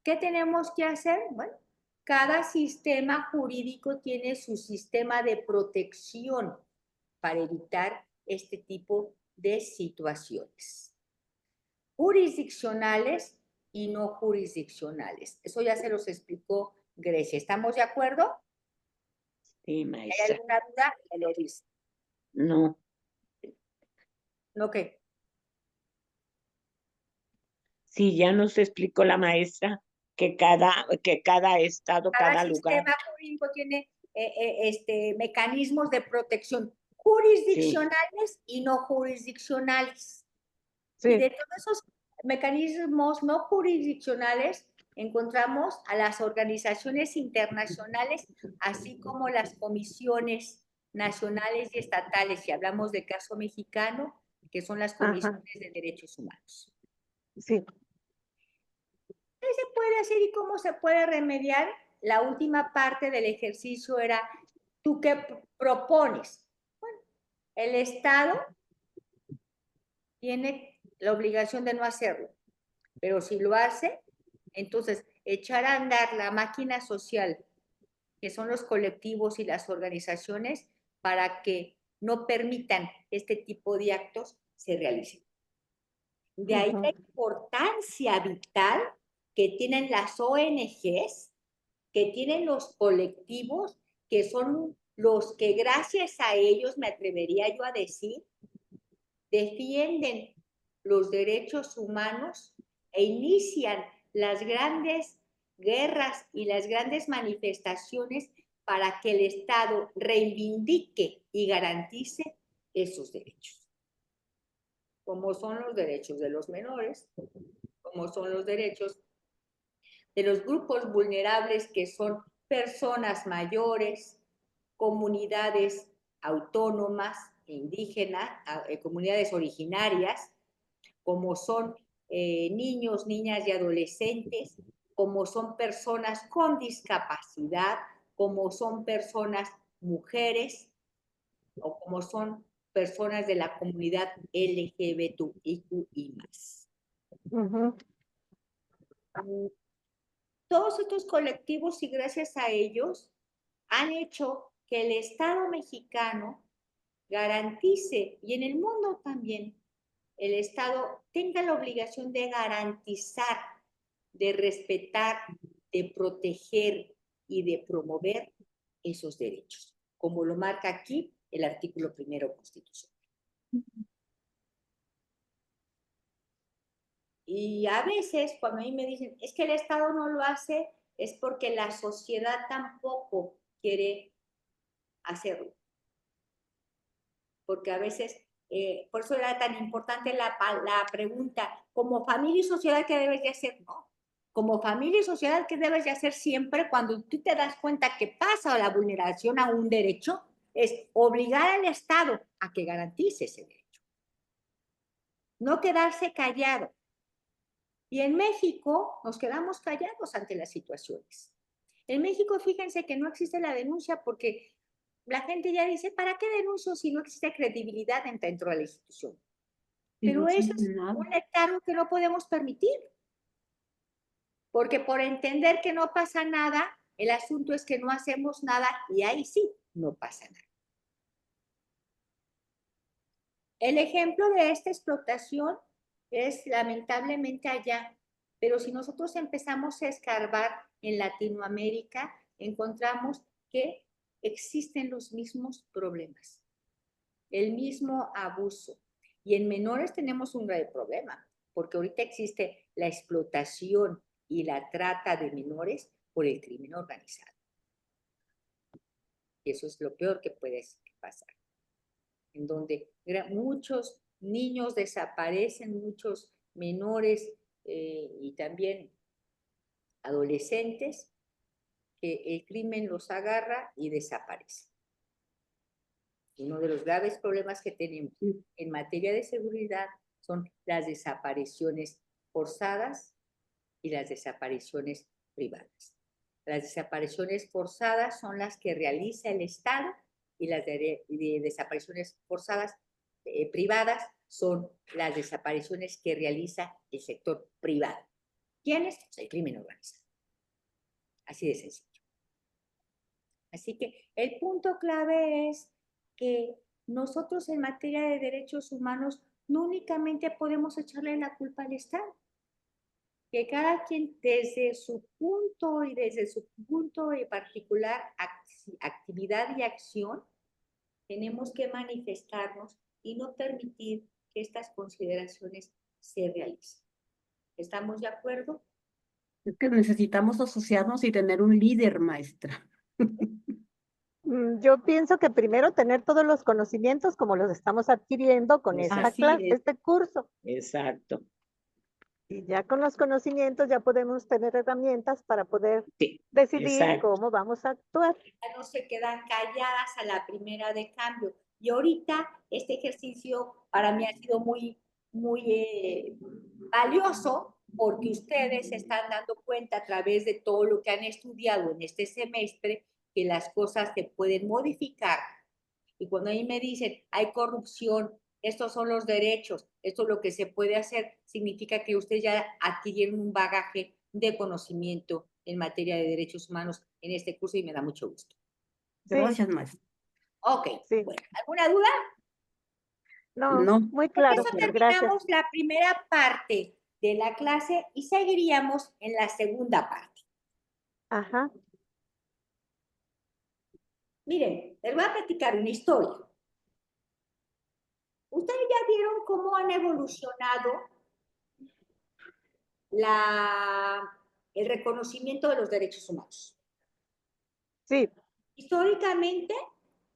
¿Qué tenemos que hacer? Bueno, cada sistema jurídico tiene su sistema de protección para evitar este tipo de situaciones. Jurisdiccionales y no jurisdiccionales. Eso ya se los explicó Grecia. ¿Estamos de acuerdo? Sí, ¿Hay maestra. alguna duda? Me lo dice. No. ¿No qué? Sí, ya nos explicó la maestra que cada estado, cada lugar. Sistema jurídico tiene mecanismos de protección jurisdiccionales y no jurisdiccionales. Sí. Y de todos esos mecanismos no jurisdiccionales encontramos a las organizaciones internacionales, así como las comisiones nacionales y estatales, si hablamos de caso mexicano, que son las comisiones de derechos humanos. Sí. ¿Qué se puede hacer y cómo se puede remediar? La última parte del ejercicio era, ¿tú qué propones? Bueno, el Estado tiene la obligación de no hacerlo, pero si lo hace, entonces echar a andar la máquina social, que son los colectivos y las organizaciones, para que no permitan este tipo de actos se realicen. De ahí la importancia vital que tienen las ONGs, que tienen los colectivos, que son los que gracias a ellos, me atrevería yo a decir, defienden los derechos humanos e inician las grandes guerras y las grandes manifestaciones para que el Estado reivindique y garantice esos derechos, como son los derechos de los menores, como son los derechos de los grupos vulnerables, que son personas mayores, comunidades autónomas e indígenas, comunidades originarias, como son niños, niñas y adolescentes, como son personas con discapacidad, como son personas mujeres, o como son personas de la comunidad LGBTIQI+. Todos estos colectivos, y gracias a ellos, han hecho que el Estado mexicano garantice, y en el mundo también, el Estado tenga la obligación de garantizar, de respetar, de proteger y de promover esos derechos, como lo marca aquí el artículo 1 constitucional. Y a veces, cuando a mí me dicen, es que el Estado no lo hace, es porque la sociedad tampoco quiere hacerlo. Porque a veces, por eso era tan importante la pregunta, como familia y sociedad, ¿qué debes de hacer? No. Como familia y sociedad, ¿qué debes de hacer siempre cuando tú te das cuenta que pasa la vulneración a un derecho? Es obligar al Estado a que garantice ese derecho. No quedarse callado. Y en México nos quedamos callados ante las situaciones. En México, fíjense que no existe la denuncia porque la gente ya dice, ¿para qué denuncio si no existe credibilidad dentro de la institución? Pero eso es un letargo que no podemos permitir. Porque por entender que no pasa nada, el asunto es que no hacemos nada y ahí sí no pasa nada. El ejemplo de esta explotación es lamentablemente allá, pero si nosotros empezamos a escarbar en Latinoamérica, encontramos que existen los mismos problemas, el mismo abuso. Y en menores tenemos un grave problema, porque ahorita existe la explotación y la trata de menores por el crimen organizado. Y eso es lo peor que puede pasar, en donde muchos niños desaparecen, muchos menores y también adolescentes, que el crimen los agarra y desaparecen. Uno de los graves problemas que tenemos en materia de seguridad son las desapariciones forzadas y las desapariciones privadas. Las desapariciones forzadas son las que realiza el Estado y las de desapariciones forzadas privadas son las desapariciones que realiza el sector privado. ¿Quiénes? Pues el crimen organizado. Así de sencillo. Así que el punto clave es que nosotros en materia de derechos humanos no únicamente podemos echarle la culpa al Estado, que cada quien desde su punto de particular actividad y acción, tenemos que manifestarnos y no permitir que estas consideraciones se realicen. ¿Estamos de acuerdo? Es que necesitamos asociarnos y tener un líder, maestra. Yo pienso que primero tener todos los conocimientos como los estamos adquiriendo con esta clase, este curso. Exacto. Y ya con los conocimientos ya podemos tener herramientas para poder decidir cómo vamos a actuar. Ya no se quedan calladas a la primera de cambio. Y ahorita este ejercicio para mí ha sido muy valioso porque ustedes se están dando cuenta a través de todo lo que han estudiado en este semestre que las cosas se pueden modificar. Y cuando a mí me dicen, hay corrupción, estos son los derechos, esto es lo que se puede hacer, significa que ustedes ya adquirieron un bagaje de conocimiento en materia de derechos humanos en este curso y me da mucho gusto. Sí, Gracias, maestra. Ok, sí. bueno, ¿alguna duda? No, No. muy Con claro. eso Gracias. terminamos la primera parte de la clase y seguiríamos en la segunda parte. Ajá. Miren, les voy a platicar una historia. Ustedes ya vieron cómo han evolucionado el reconocimiento de los derechos humanos. Sí, Históricamente,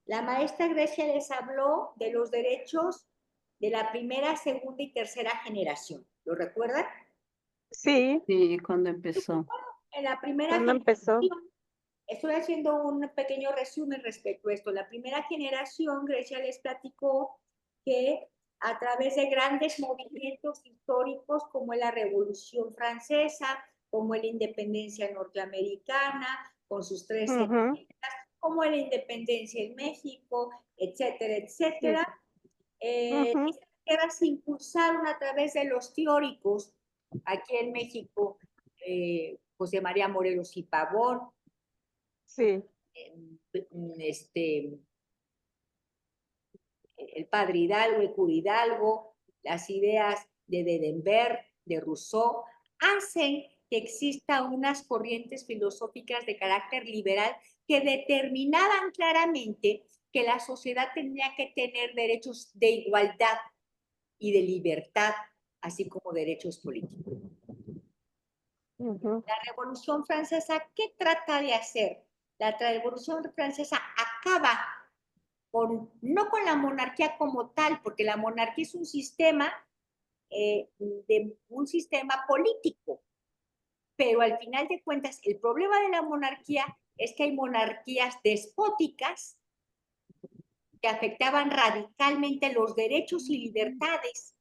la maestra Grecia les habló de los derechos de la primera, segunda y tercera generación. ¿Lo recuerdan? sí. Sí, cuando empezó. En la primera ¿Cuándo empezó? generación, estoy haciendo un pequeño resumen respecto a esto. La primera generación, Grecia les platicó que a través de grandes movimientos históricos como la Revolución Francesa, como la independencia norteamericana, con sus 13 Ujú. como la independencia en México, etcétera, etcétera. Ujú. Estas guerras se impulsaron a través de los teóricos, aquí en México, José María Morelos y Pavón, Sí. El padre Hidalgo, el cura Hidalgo, las ideas de Dedenberg, de Rousseau, hacen que existan unas corrientes filosóficas de carácter liberal que determinaban claramente que la sociedad tenía que tener derechos de igualdad y de libertad, así como derechos políticos. Ujú. La Revolución Francesa, ¿qué trata de hacer? La Revolución Francesa acaba no con la monarquía como tal, porque la monarquía es un sistema político, pero al final de cuentas el problema de la monarquía es que hay monarquías despóticas que afectaban radicalmente los derechos y libertades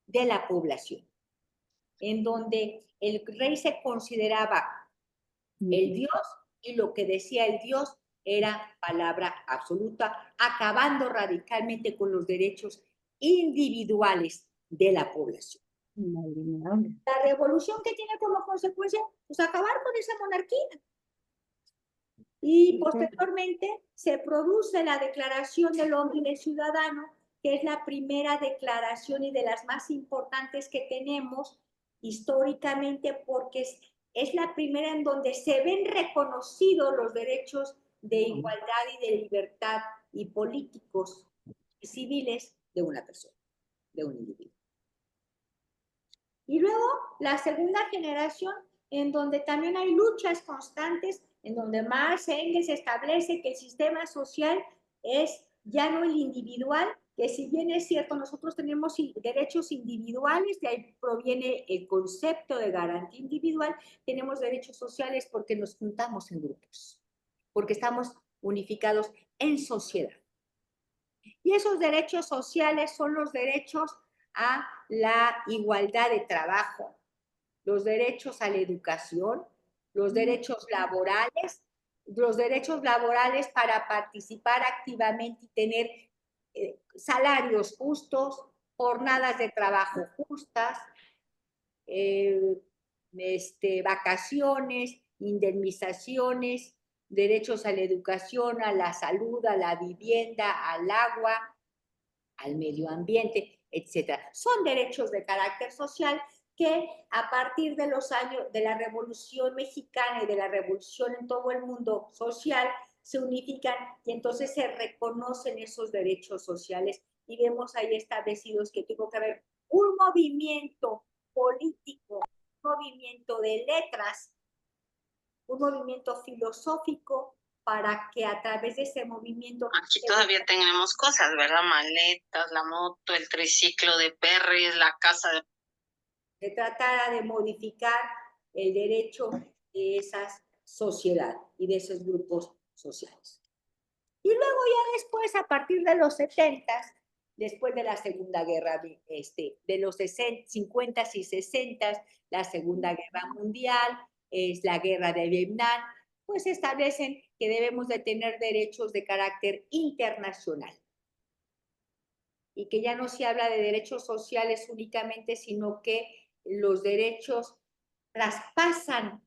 de la población, en donde el rey se consideraba el Dios y lo que decía el Dios era palabra absoluta, acabando radicalmente con los derechos individuales de la población. La revolución que tiene como consecuencia, pues acabar con esa monarquía. Y posteriormente se produce la Declaración del Hombre y del Ciudadano, que es la primera declaración y de las más importantes que tenemos históricamente, porque es la primera en donde se ven reconocidos los derechos de igualdad y de libertad y políticos y civiles de una persona, de un individuo. Y luego la segunda generación, en donde también hay luchas constantes, en donde Marx Engels establece que el sistema social es ya no el individual, que si bien es cierto, nosotros tenemos derechos individuales, de ahí proviene el concepto de garantía individual, tenemos derechos sociales porque nos juntamos en grupos, porque estamos unificados en sociedad. Y esos derechos sociales son los derechos a la igualdad de trabajo, los derechos a la educación, los derechos laborales para participar activamente y tener salarios justos, jornadas de trabajo justas, vacaciones, indemnizaciones, derechos a la educación, a la salud, a la vivienda, al agua, al medio ambiente, etc. Son derechos de carácter social que a partir de los años de la Revolución Mexicana y de la revolución en todo el mundo social se unifican y entonces se reconocen esos derechos sociales y vemos ahí establecidos que tuvo que haber un movimiento político, un movimiento de letras, un movimiento filosófico para que a través de ese movimiento... Aquí todavía tenemos cosas, ¿verdad? Maletas, la moto, el triciclo de Perris, la casa de... Se tratara de modificar el derecho de esa sociedad y de esos grupos sociales. Y luego ya después, a partir de los 70, después de la Segunda Guerra, de los 50s y 60s, la Segunda Guerra Mundial, es la Guerra de Vietnam, pues establecen que debemos de tener derechos de carácter internacional. Y que ya no se habla de derechos sociales únicamente, sino que los derechos traspasan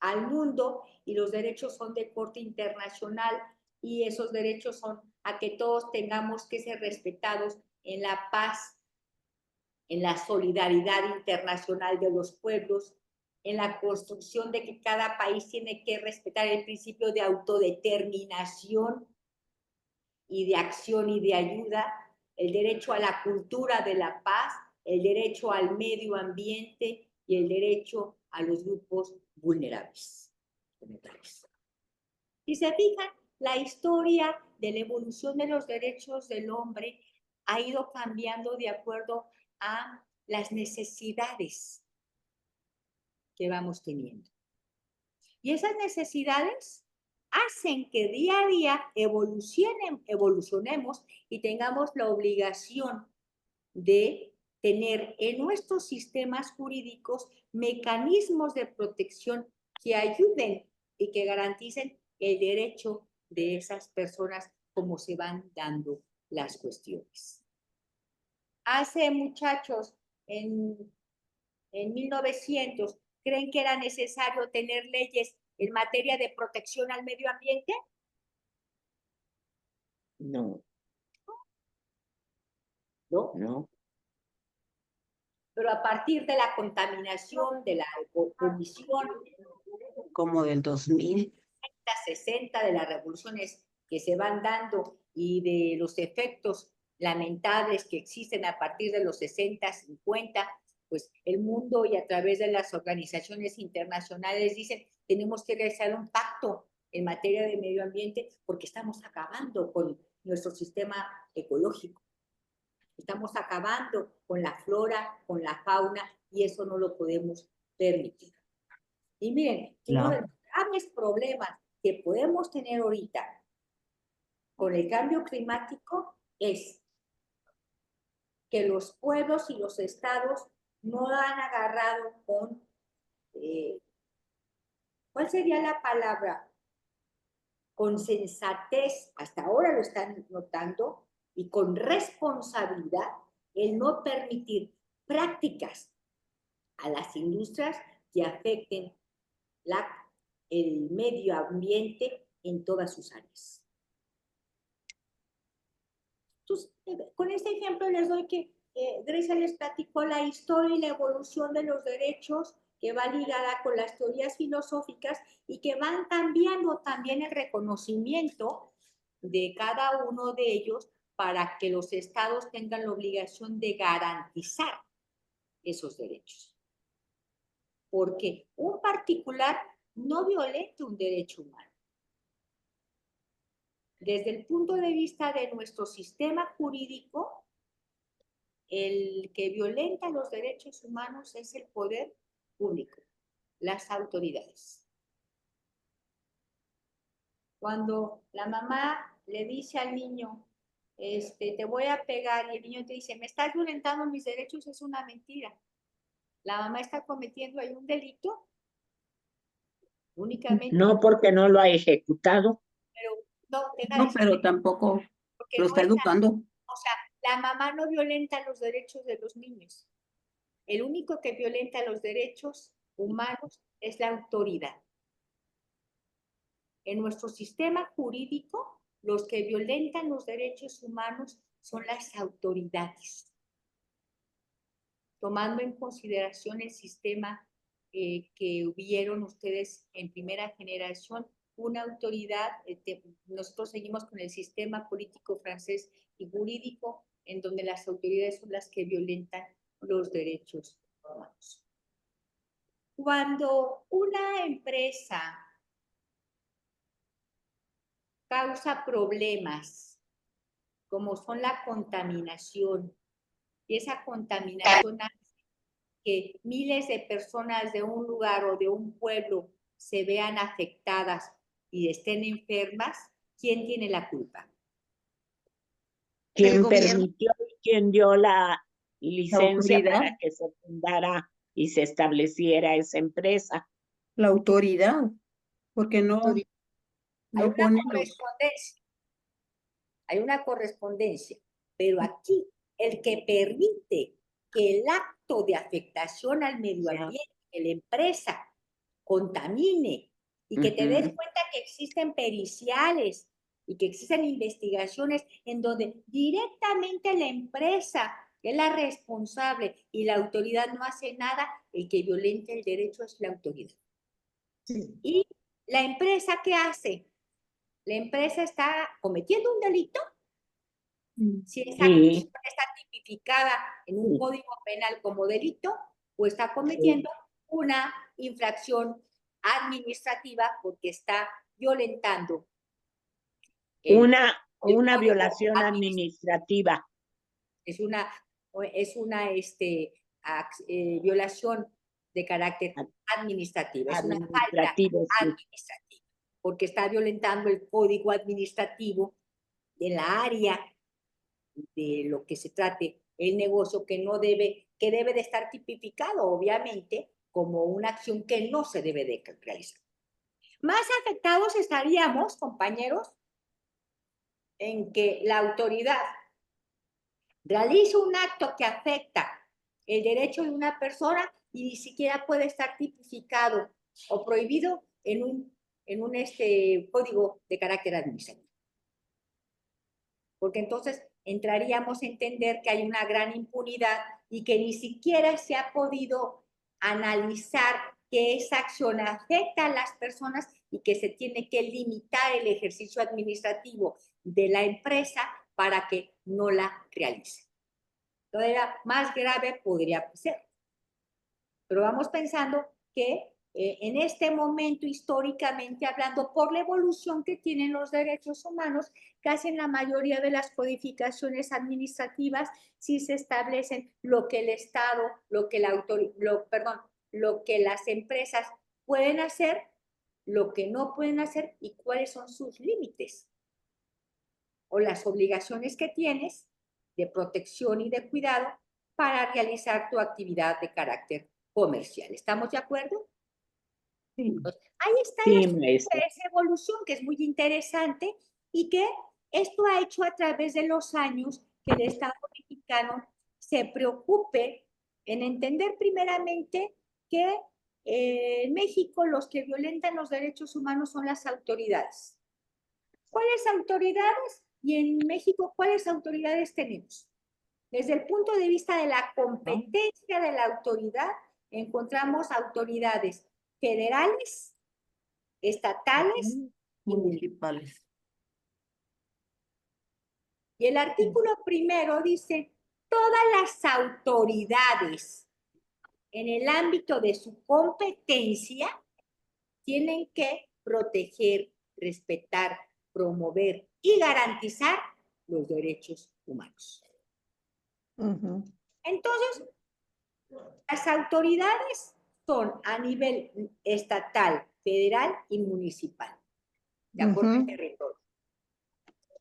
al mundo y los derechos son de corte internacional y esos derechos son a que todos tengamos que ser respetados en la paz, en la solidaridad internacional de los pueblos, en la construcción de que cada país tiene que respetar el principio de autodeterminación y de acción y de ayuda, el derecho a la cultura de la paz, el derecho al medio ambiente y el derecho a los grupos vulnerables. Si se fijan, la historia de la evolución de los derechos del hombre ha ido cambiando de acuerdo a las necesidades que vamos teniendo. Y esas necesidades hacen que día a día evolucionemos y tengamos la obligación de tener en nuestros sistemas jurídicos mecanismos de protección que ayuden y que garanticen el derecho de esas personas como se van dando las cuestiones. Hace muchachos, en 1900, ¿creen que era necesario tener leyes en materia de protección al medio ambiente? No. ¿No? No. Pero a partir de la contaminación, de la emisión, Como del 2000. 60, de las revoluciones que se van dando y de los efectos lamentables que existen a partir de los 60, 50, pues el mundo y a través de las organizaciones internacionales dicen, tenemos que realizar un pacto en materia de medio ambiente porque estamos acabando con nuestro sistema ecológico. Estamos acabando con la flora, con la fauna, y eso no lo podemos permitir. Y miren, uno de los graves problemas que podemos tener ahorita con el cambio climático es que los pueblos y los estados no han agarrado con, ¿cuál sería la palabra? Con sensatez, hasta ahora lo están notando, y con responsabilidad, el no permitir prácticas a las industrias que afecten el medio ambiente en todas sus áreas. Entonces, con este ejemplo les doy que Grecia les platicó la historia y la evolución de los derechos que va ligada con las teorías filosóficas y que van cambiando también el reconocimiento de cada uno de ellos para que los estados tengan la obligación de garantizar esos derechos. Porque un particular no violenta un derecho humano. Desde el punto de vista de nuestro sistema jurídico, el que violenta los derechos humanos es el poder público, las autoridades. Cuando la mamá le dice al niño, te voy a pegar, y el niño te dice, me estás violentando mis derechos, es una mentira. La mamá está cometiendo ahí un delito únicamente. No, porque no lo ha ejecutado. Pero no, No, pero tampoco lo está educando. O sea, la mamá no violenta los derechos de los niños. El único que violenta los derechos humanos es la autoridad. En nuestro sistema jurídico, los que violentan los derechos humanos son las autoridades. Tomando en consideración el sistema que vieron ustedes en primera generación, una autoridad, nosotros seguimos con el sistema político francés y jurídico, en donde las autoridades son las que violentan los derechos humanos. Cuando una empresa causa problemas, como son la contaminación, y esa contaminación hace que miles de personas de un lugar o de un pueblo se vean afectadas y estén enfermas, ¿quién tiene la culpa? ¿Quién gobierno. permitió y quién dio la licencia autoridad. para que se fundara y se estableciera esa empresa? La autoridad, porque no, Hay no una ponen los... correspondencia. Hay una correspondencia, pero aquí el que permite que el acto de afectación al medio ambiente, que la empresa contamine y que te des cuenta que existen periciales y que existen investigaciones en donde directamente la empresa es la responsable y la autoridad no hace nada, el que violenta el derecho es la autoridad. ¿Y la empresa qué hace? La empresa está cometiendo un delito. Si esa acción está tipificada en un código penal como delito, o está cometiendo una infracción administrativa porque está violentando una violación administrativa. Es una violación de carácter administrativo, es una falta administrativa, porque está violentando el código administrativo de la área de lo que se trate el negocio, que debe de estar tipificado, obviamente, como una acción que no se debe de realizar. Más afectados estaríamos, compañeros, en que la autoridad realiza un acto que afecta el derecho de una persona y ni siquiera puede estar tipificado o prohibido en un código de carácter administrativo. Porque entonces entraríamos a entender que hay una gran impunidad y que ni siquiera se ha podido analizar que esa acción afecta a las personas y que se tiene que limitar el ejercicio administrativo de la empresa para que no la realice. Todavía más grave podría ser. Pero vamos pensando que en este momento, históricamente hablando, por la evolución que tienen los derechos humanos, casi en la mayoría de las codificaciones administrativas sí se establecen lo que el Estado, lo que las empresas pueden hacer, lo que no pueden hacer y cuáles son sus límites o las obligaciones que tienes de protección y de cuidado para realizar tu actividad de carácter comercial. ¿Estamos de acuerdo? Sí. Ahí está esa evolución que es muy interesante y que esto ha hecho a través de los años que el Estado mexicano se preocupe en entender primeramente que en México los que violentan los derechos humanos son las autoridades. ¿Cuáles autoridades? Y en México, ¿cuáles autoridades tenemos? Desde el punto de vista de la competencia de la autoridad, encontramos autoridades federales, estatales y municipales. Y el artículo primero dice, todas las autoridades en el ámbito de su competencia tienen que proteger, respetar, promover y garantizar los derechos humanos. Entonces, las autoridades son a nivel estatal, federal y municipal, de acuerdo al territorio.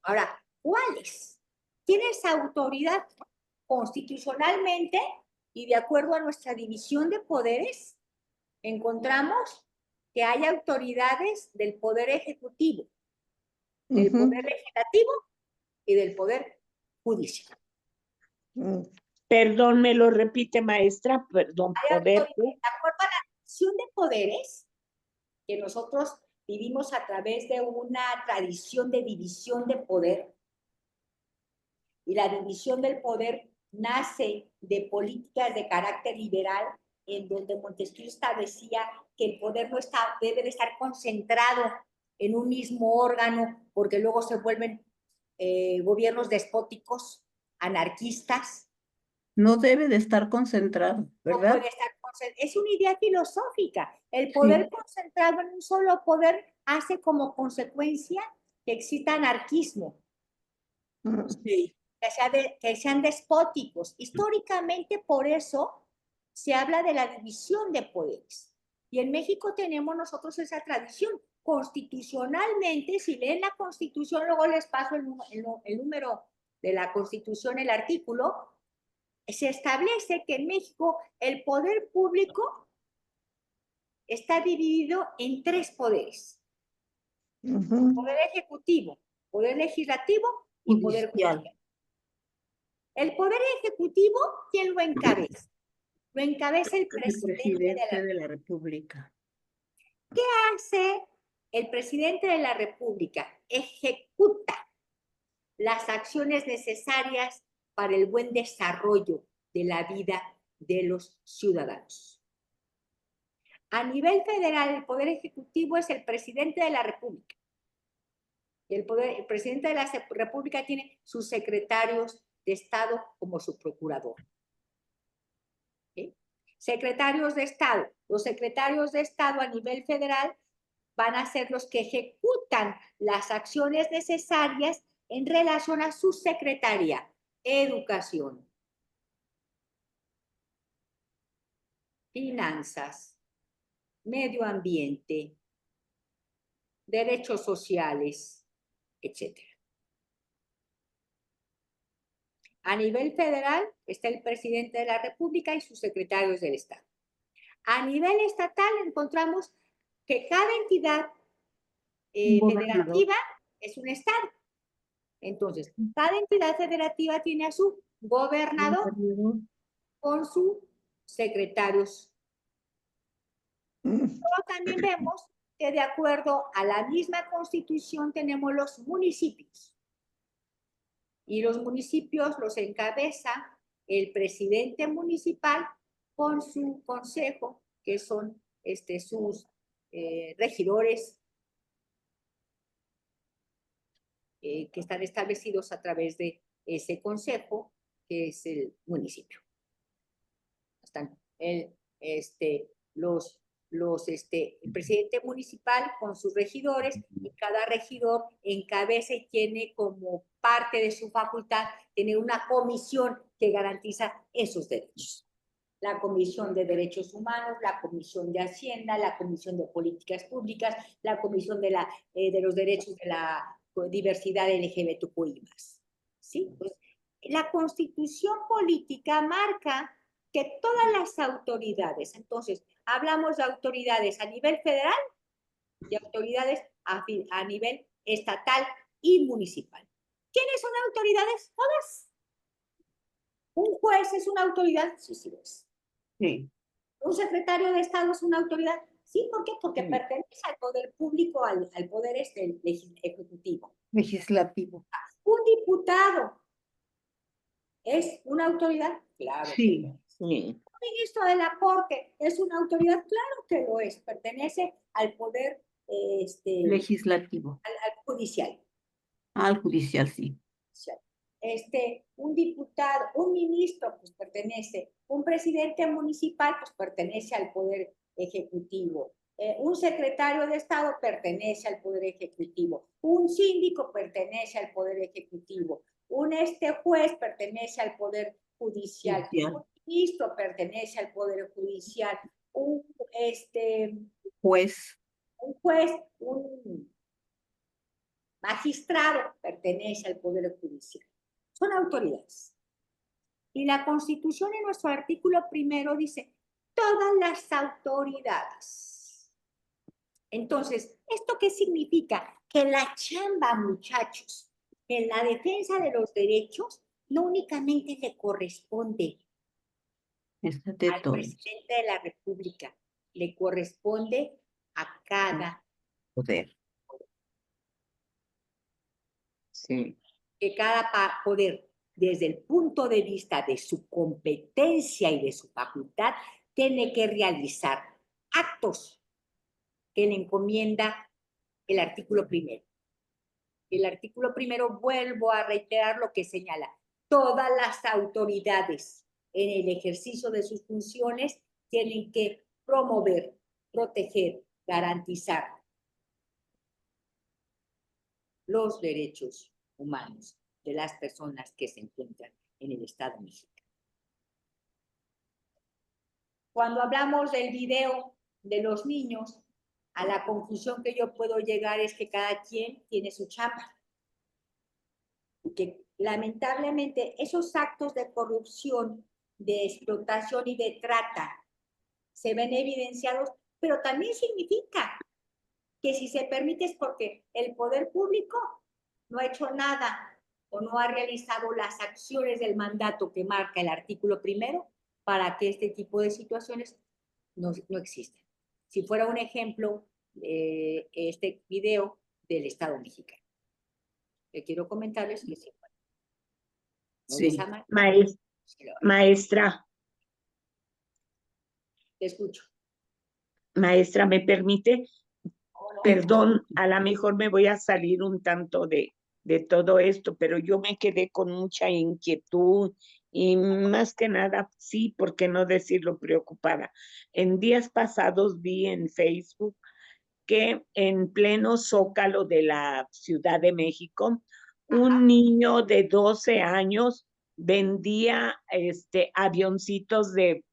Ahora, ¿cuáles? ¿Quién es autoridad? Constitucionalmente y de acuerdo a nuestra división de poderes, encontramos que hay autoridades del poder ejecutivo, del poder legislativo y del poder judicial. Perdón, me lo repite, maestra, perdón, poder. De acuerdo a la división de poderes, que nosotros vivimos a través de una tradición de división de poder, y la división del poder nace de políticas de carácter liberal, en donde Montesquieu establecía que el poder no debe de estar concentrado en un mismo órgano, porque luego se vuelven gobiernos despóticos, anarquistas. No debe de estar concentrado, ¿verdad? No puede estar concentrado. Es una idea filosófica. El poder concentrado en un solo poder hace como consecuencia que exista anarquismo. Sí. Que sean despóticos. Históricamente, por eso se habla de la división de poderes. Y en México tenemos nosotros esa tradición. Constitucionalmente, si leen la Constitución, luego les paso el número de la Constitución, el artículo, se establece que en México el poder público está dividido en 3 poderes. Poder ejecutivo, poder legislativo y poder judicial. El poder ejecutivo, ¿quién lo encabeza? Lo encabeza el presidente de la República. ¿Qué hace el presidente de la República? Ejecuta las acciones necesarias para el buen desarrollo de la vida de los ciudadanos. A nivel federal, el poder ejecutivo es el presidente de la República. El presidente de la República tiene sus secretarios de Estado como su procurador. ¿Sí? Secretarios de Estado. Los secretarios de Estado a nivel federal van a ser los que ejecutan las acciones necesarias en relación a su secretaría. Educación, finanzas, medio ambiente, derechos sociales, etc. A nivel federal está el presidente de la República y sus secretarios del Estado. A nivel estatal encontramos que cada entidad federativa es un estado. Entonces, cada entidad federativa tiene a su gobernador con sus secretarios. Pero también vemos que de acuerdo a la misma Constitución tenemos los municipios. Y los municipios los encabeza el presidente municipal con su consejo, que son sus regidores que están establecidos a través de ese consejo, que es el municipio. Están el presidente municipal con sus regidores, y cada regidor encabeza y tiene como parte de su facultad tener una comisión que garantiza esos derechos. La Comisión de Derechos Humanos, la Comisión de Hacienda, la Comisión de Políticas Públicas, la Comisión de los Derechos de la Diversidad LGBTQI+. ¿Sí? Pues, la Constitución política marca que todas las autoridades, entonces, hablamos de autoridades a nivel federal y autoridades a nivel estatal y municipal. ¿Quiénes son autoridades? Todas. ¿Un juez es una autoridad? Sí, sí lo es. Sí. ¿Un secretario de Estado es una autoridad? Sí, ¿por qué? Porque pertenece al poder público, al poder ejecutivo. Legislativo. ¿Un diputado es una autoridad? Claro. Sí, sí. ¿Un ministro de la Corte es una autoridad? Claro que lo es. Pertenece al poder legislativo. Al judicial. Al judicial, sí. Un diputado, un ministro, pues pertenece. Un presidente municipal, pues pertenece al poder ejecutivo. Un secretario de Estado pertenece al poder ejecutivo. Un síndico pertenece al poder ejecutivo. Un juez pertenece al poder judicial. Un ministro pertenece al poder judicial. Un juez, un magistrado pertenece al poder judicial. Son autoridades. Y la Constitución en nuestro artículo 1 dice, todas las autoridades. Entonces, ¿esto qué significa? Que la chamba, muchachos, en la defensa de los derechos, no únicamente le corresponde al presidente de la República, le corresponde a cada poder. Sí. Que cada poder, desde el punto de vista de su competencia y de su facultad, tiene que realizar actos que le encomienda el artículo 1. El artículo 1, vuelvo a reiterar lo que señala, todas las autoridades en el ejercicio de sus funciones tienen que promover, proteger, garantizar los derechos humanos de las personas que se encuentran en el Estado mexicano. Cuando hablamos del video de los niños, a la conclusión que yo puedo llegar es que cada quien tiene su chamba. Que lamentablemente esos actos de corrupción, de explotación y de trata se ven evidenciados, pero también significa que si se permite es porque el poder público no ha hecho nada o no ha realizado las acciones del mandato que marca el artículo 1 para que este tipo de situaciones no existan. Si fuera un ejemplo, este video del Estado mexicano. Le quiero comentarles que sí. Sí. Maestra, te escucho. maestra, ¿me permite? Perdón, a lo mejor me voy a salir un tanto de todo esto, pero yo me quedé con mucha inquietud y más que nada, sí, ¿por qué no decirlo preocupada? En días pasados vi en Facebook que en pleno Zócalo de la Ciudad de México, un niño de 12 años vendía avioncitos de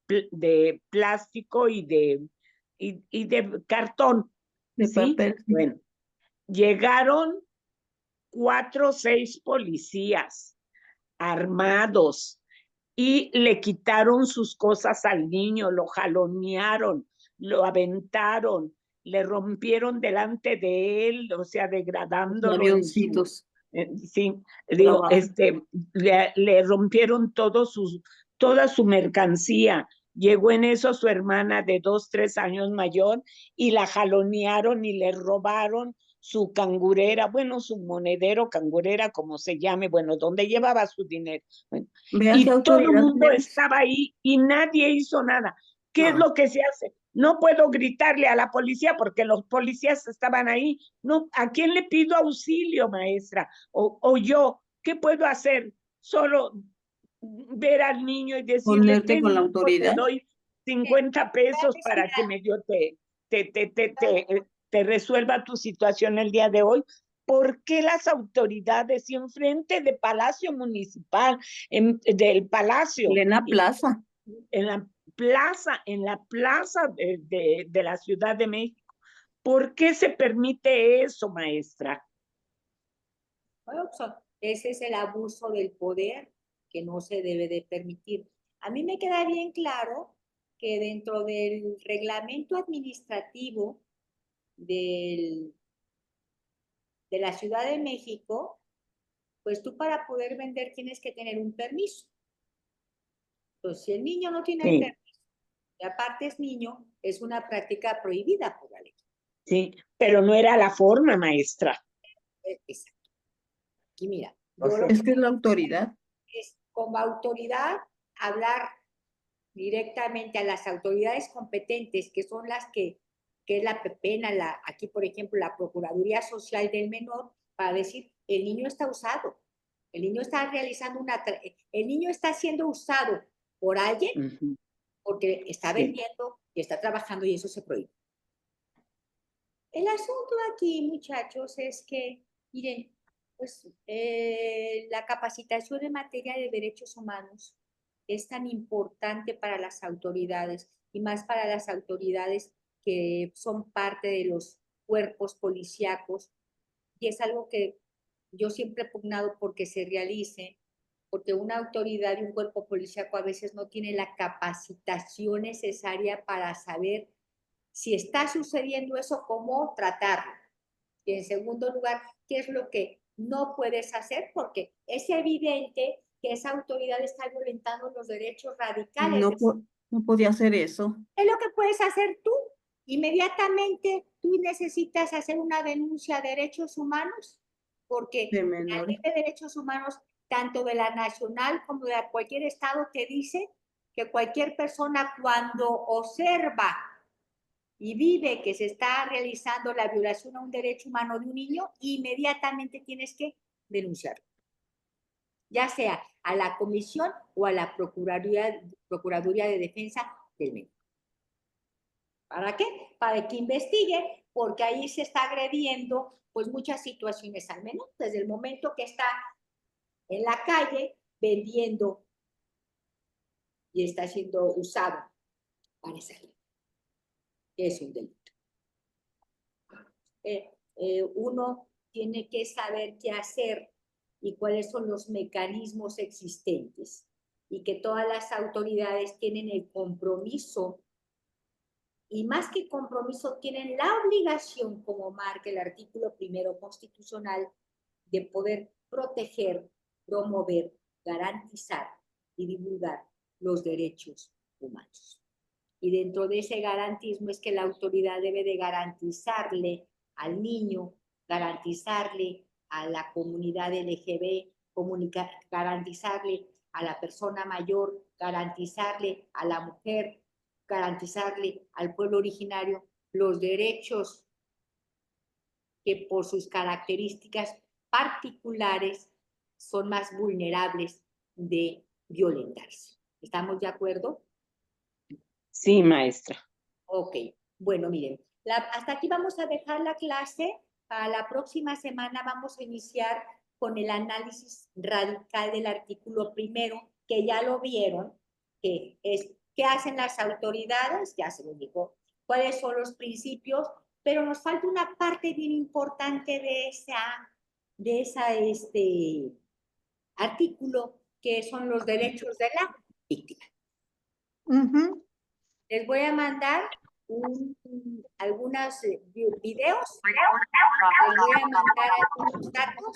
plástico y de cartón. De ¿Sí? papel. Bueno, llegaron 4 o 6 policías armados y le quitaron sus cosas al niño, lo jalonearon, lo aventaron, le rompieron delante de él, o sea, degradándolo Avioncitos. sí, digo, Trabajo. le rompieron toda su mercancía. Llegó en eso su hermana de 2, 3 años mayor y la jalonearon y le robaron su cangurera, bueno, su monedero, cangurera, como se llame, bueno, donde llevaba su dinero. Bueno, Vea y qué todo el autoridad mundo tenemos. estaba ahí y nadie hizo nada. ¿Qué es No. lo que se hace? No puedo gritarle a la policía porque los policías estaban ahí. No, ¿a quién le pido auxilio, maestra? O yo, ¿qué puedo hacer? Solo ver al niño y decirle, Ponerte con la hijo, te autoridad. doy 50 pesos para que medio te resuelva tu situación el día de hoy. ¿Por qué las autoridades y enfrente de Palacio Municipal, del Palacio, Plena plaza. en la plaza de la Ciudad de México? ¿Por qué se permite eso, maestra? Bueno, ese es el abuso del poder que no se debe de permitir. A mí me queda bien claro que dentro del reglamento administrativo de la Ciudad de México, pues tú para poder vender tienes que tener un permiso. Entonces, si el niño no tiene el permiso, y aparte es niño, es una práctica prohibida por la ley. Sí, pero no era la forma, maestra. Exacto. Y mira, Es que es la autoridad. Es como autoridad hablar directamente a las autoridades competentes, que son las que es la PEPENA, aquí por ejemplo la Procuraduría Social del Menor, para decir, el niño está usado, el niño está realizando el niño está siendo usado por alguien porque está vendiendo y está trabajando y eso se prohíbe. El asunto aquí, muchachos, es que, miren, pues la capacitación en materia de derechos humanos es tan importante para las autoridades y más para las autoridades que son parte de los cuerpos policíacos, y es algo que yo siempre he pugnado porque se realice, porque una autoridad y un cuerpo policíaco a veces no tiene la capacitación necesaria para saber si está sucediendo eso, cómo tratarlo. Y en segundo lugar, ¿qué es lo que no puedes hacer? Porque es evidente que esa autoridad está violentando los derechos radicales. No podía hacer eso. Es lo que puedes hacer tú. Inmediatamente tú necesitas hacer una denuncia de derechos humanos, porque la ley de derechos humanos, tanto de la nacional como de cualquier estado, te dice que cualquier persona cuando observa y vive que se está realizando la violación a un derecho humano de un niño, inmediatamente tienes que denunciarlo, ya sea a la Comisión o a la Procuraduría de Defensa del Menor. ¿Para qué? Para que investigue, porque ahí se está agrediendo pues muchas situaciones al menor, desde el momento que está en la calle vendiendo y está siendo usado para salir. Es un delito. Uno tiene que saber qué hacer y cuáles son los mecanismos existentes, y que todas las autoridades tienen el compromiso, y más que compromiso, tienen la obligación, como marca el artículo 1 constitucional, de poder proteger, promover, garantizar y divulgar los derechos humanos. Y dentro de ese garantismo es que la autoridad debe de garantizarle al niño, garantizarle a la comunidad LGB, garantizarle a la persona mayor, garantizarle a la mujer, garantizarle al pueblo originario los derechos que por sus características particulares son más vulnerables de violentarse. ¿Estamos de acuerdo? Sí, maestra. Ok, bueno, miren, hasta aquí vamos a dejar la clase. Para la próxima semana vamos a iniciar con el análisis radical del artículo 1, que ya lo vieron, que es qué hacen las autoridades, ya se lo digo, cuáles son los principios, pero nos falta una parte bien importante de ese artículo, que son los derechos de la víctima. Les voy a mandar algunos videos, les voy a mandar algunos datos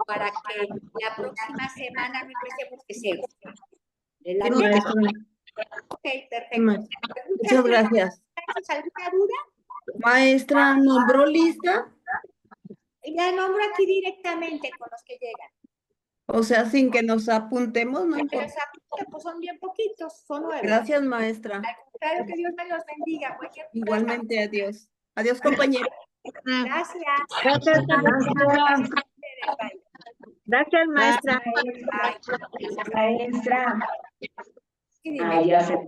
para que la próxima semana no empecemos de cero. Ok, perfecto. Muchas gracias. ¿Alguna duda? Maestra, ¿nombró lista? Ya nombro aquí directamente con los que llegan. O sea, sin que nos apuntemos, ¿no? Que los apunte, pues son bien poquitos, son 9. Gracias, maestra. Al contrario, que Dios me los bendiga. Igualmente, adiós. Adiós, compañero. Gracias. Gracias, gracias, maestra. Maestra. Sí, Ya sé.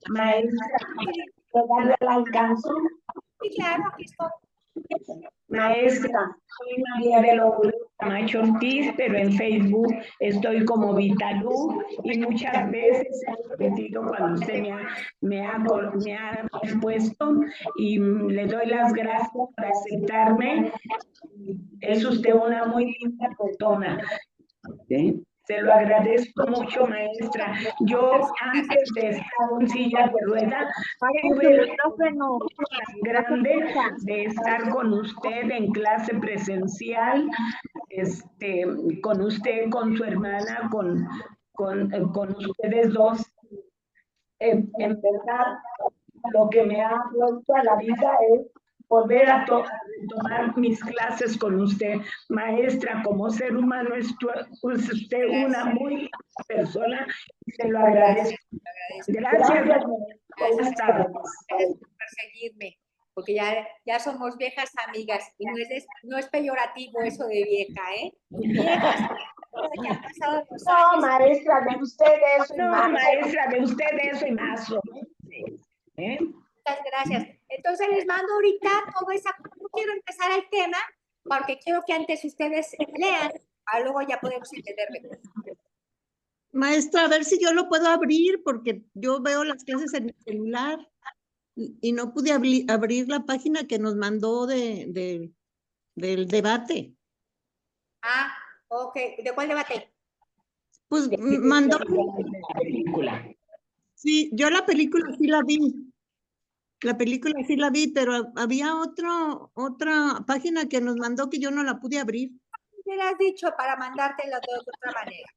Maestra, ¿todavía la alcanzo? sí, claro, aquí estoy. Maestra, soy María de Lourdes Camacho Ortiz, pero en Facebook estoy como Vitalú y muchas veces he repetido cuando usted me ha expuesto y le doy las gracias por aceptarme. Es usted una muy linda persona. ¿Sí? Se lo agradezco mucho, maestra. Yo, antes de estar en silla de ruedas, tuve el micrófono tan grande de estar con usted en clase presencial, con usted, con su hermana, con ustedes dos. En verdad, lo que me ha puesto a la vida es volver a tomar mis clases con usted. Maestra, como ser humano es usted una muy linda persona y se lo agradezco. Gracias. Buenas tardes. Gracias por seguirme, porque ya somos viejas amigas y no es peyorativo eso de vieja, ¿eh? Viejas. Que han pasado los años. No, maestra, de usted eso y más. No, maestra, de usted eso y más. Muchas gracias. Entonces les mando ahorita todo esa. No quiero empezar el tema porque quiero que antes ustedes lean, luego ya podemos entender mejor. Maestra, a ver si yo lo puedo abrir porque yo veo las clases en mi celular y no pude abrir la página que nos mandó del debate. Ah, ok. ¿De cuál debate? Pues mandó. La película. Sí, yo la película sí la vi. La película sí la vi, pero había otra página que nos mandó que yo no la pude abrir. Me la has dicho para mandártela de otra manera.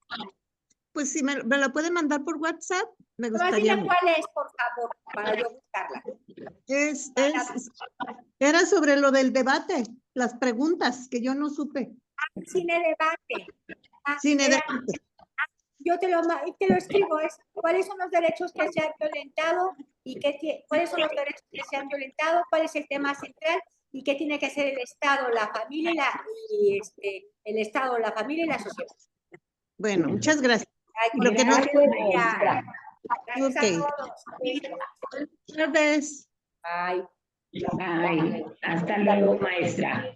Pues si me la puede mandar por WhatsApp, me gustaría. Dime cuál es, por favor, para yo buscarla. Era sobre lo del debate, las preguntas que yo no supe. Cine debate. Cine debate. Yo te lo escribo, ¿cuáles son los derechos que se han violentado y cuáles son los derechos que se han violentado? ¿Cuál es el tema central y qué tiene que hacer el Estado, la familia el Estado, la familia y la sociedad? Bueno, muchas gracias. Gracias okay. A todos. Buenas tardes. Bye. Bye. Hasta luego, maestra.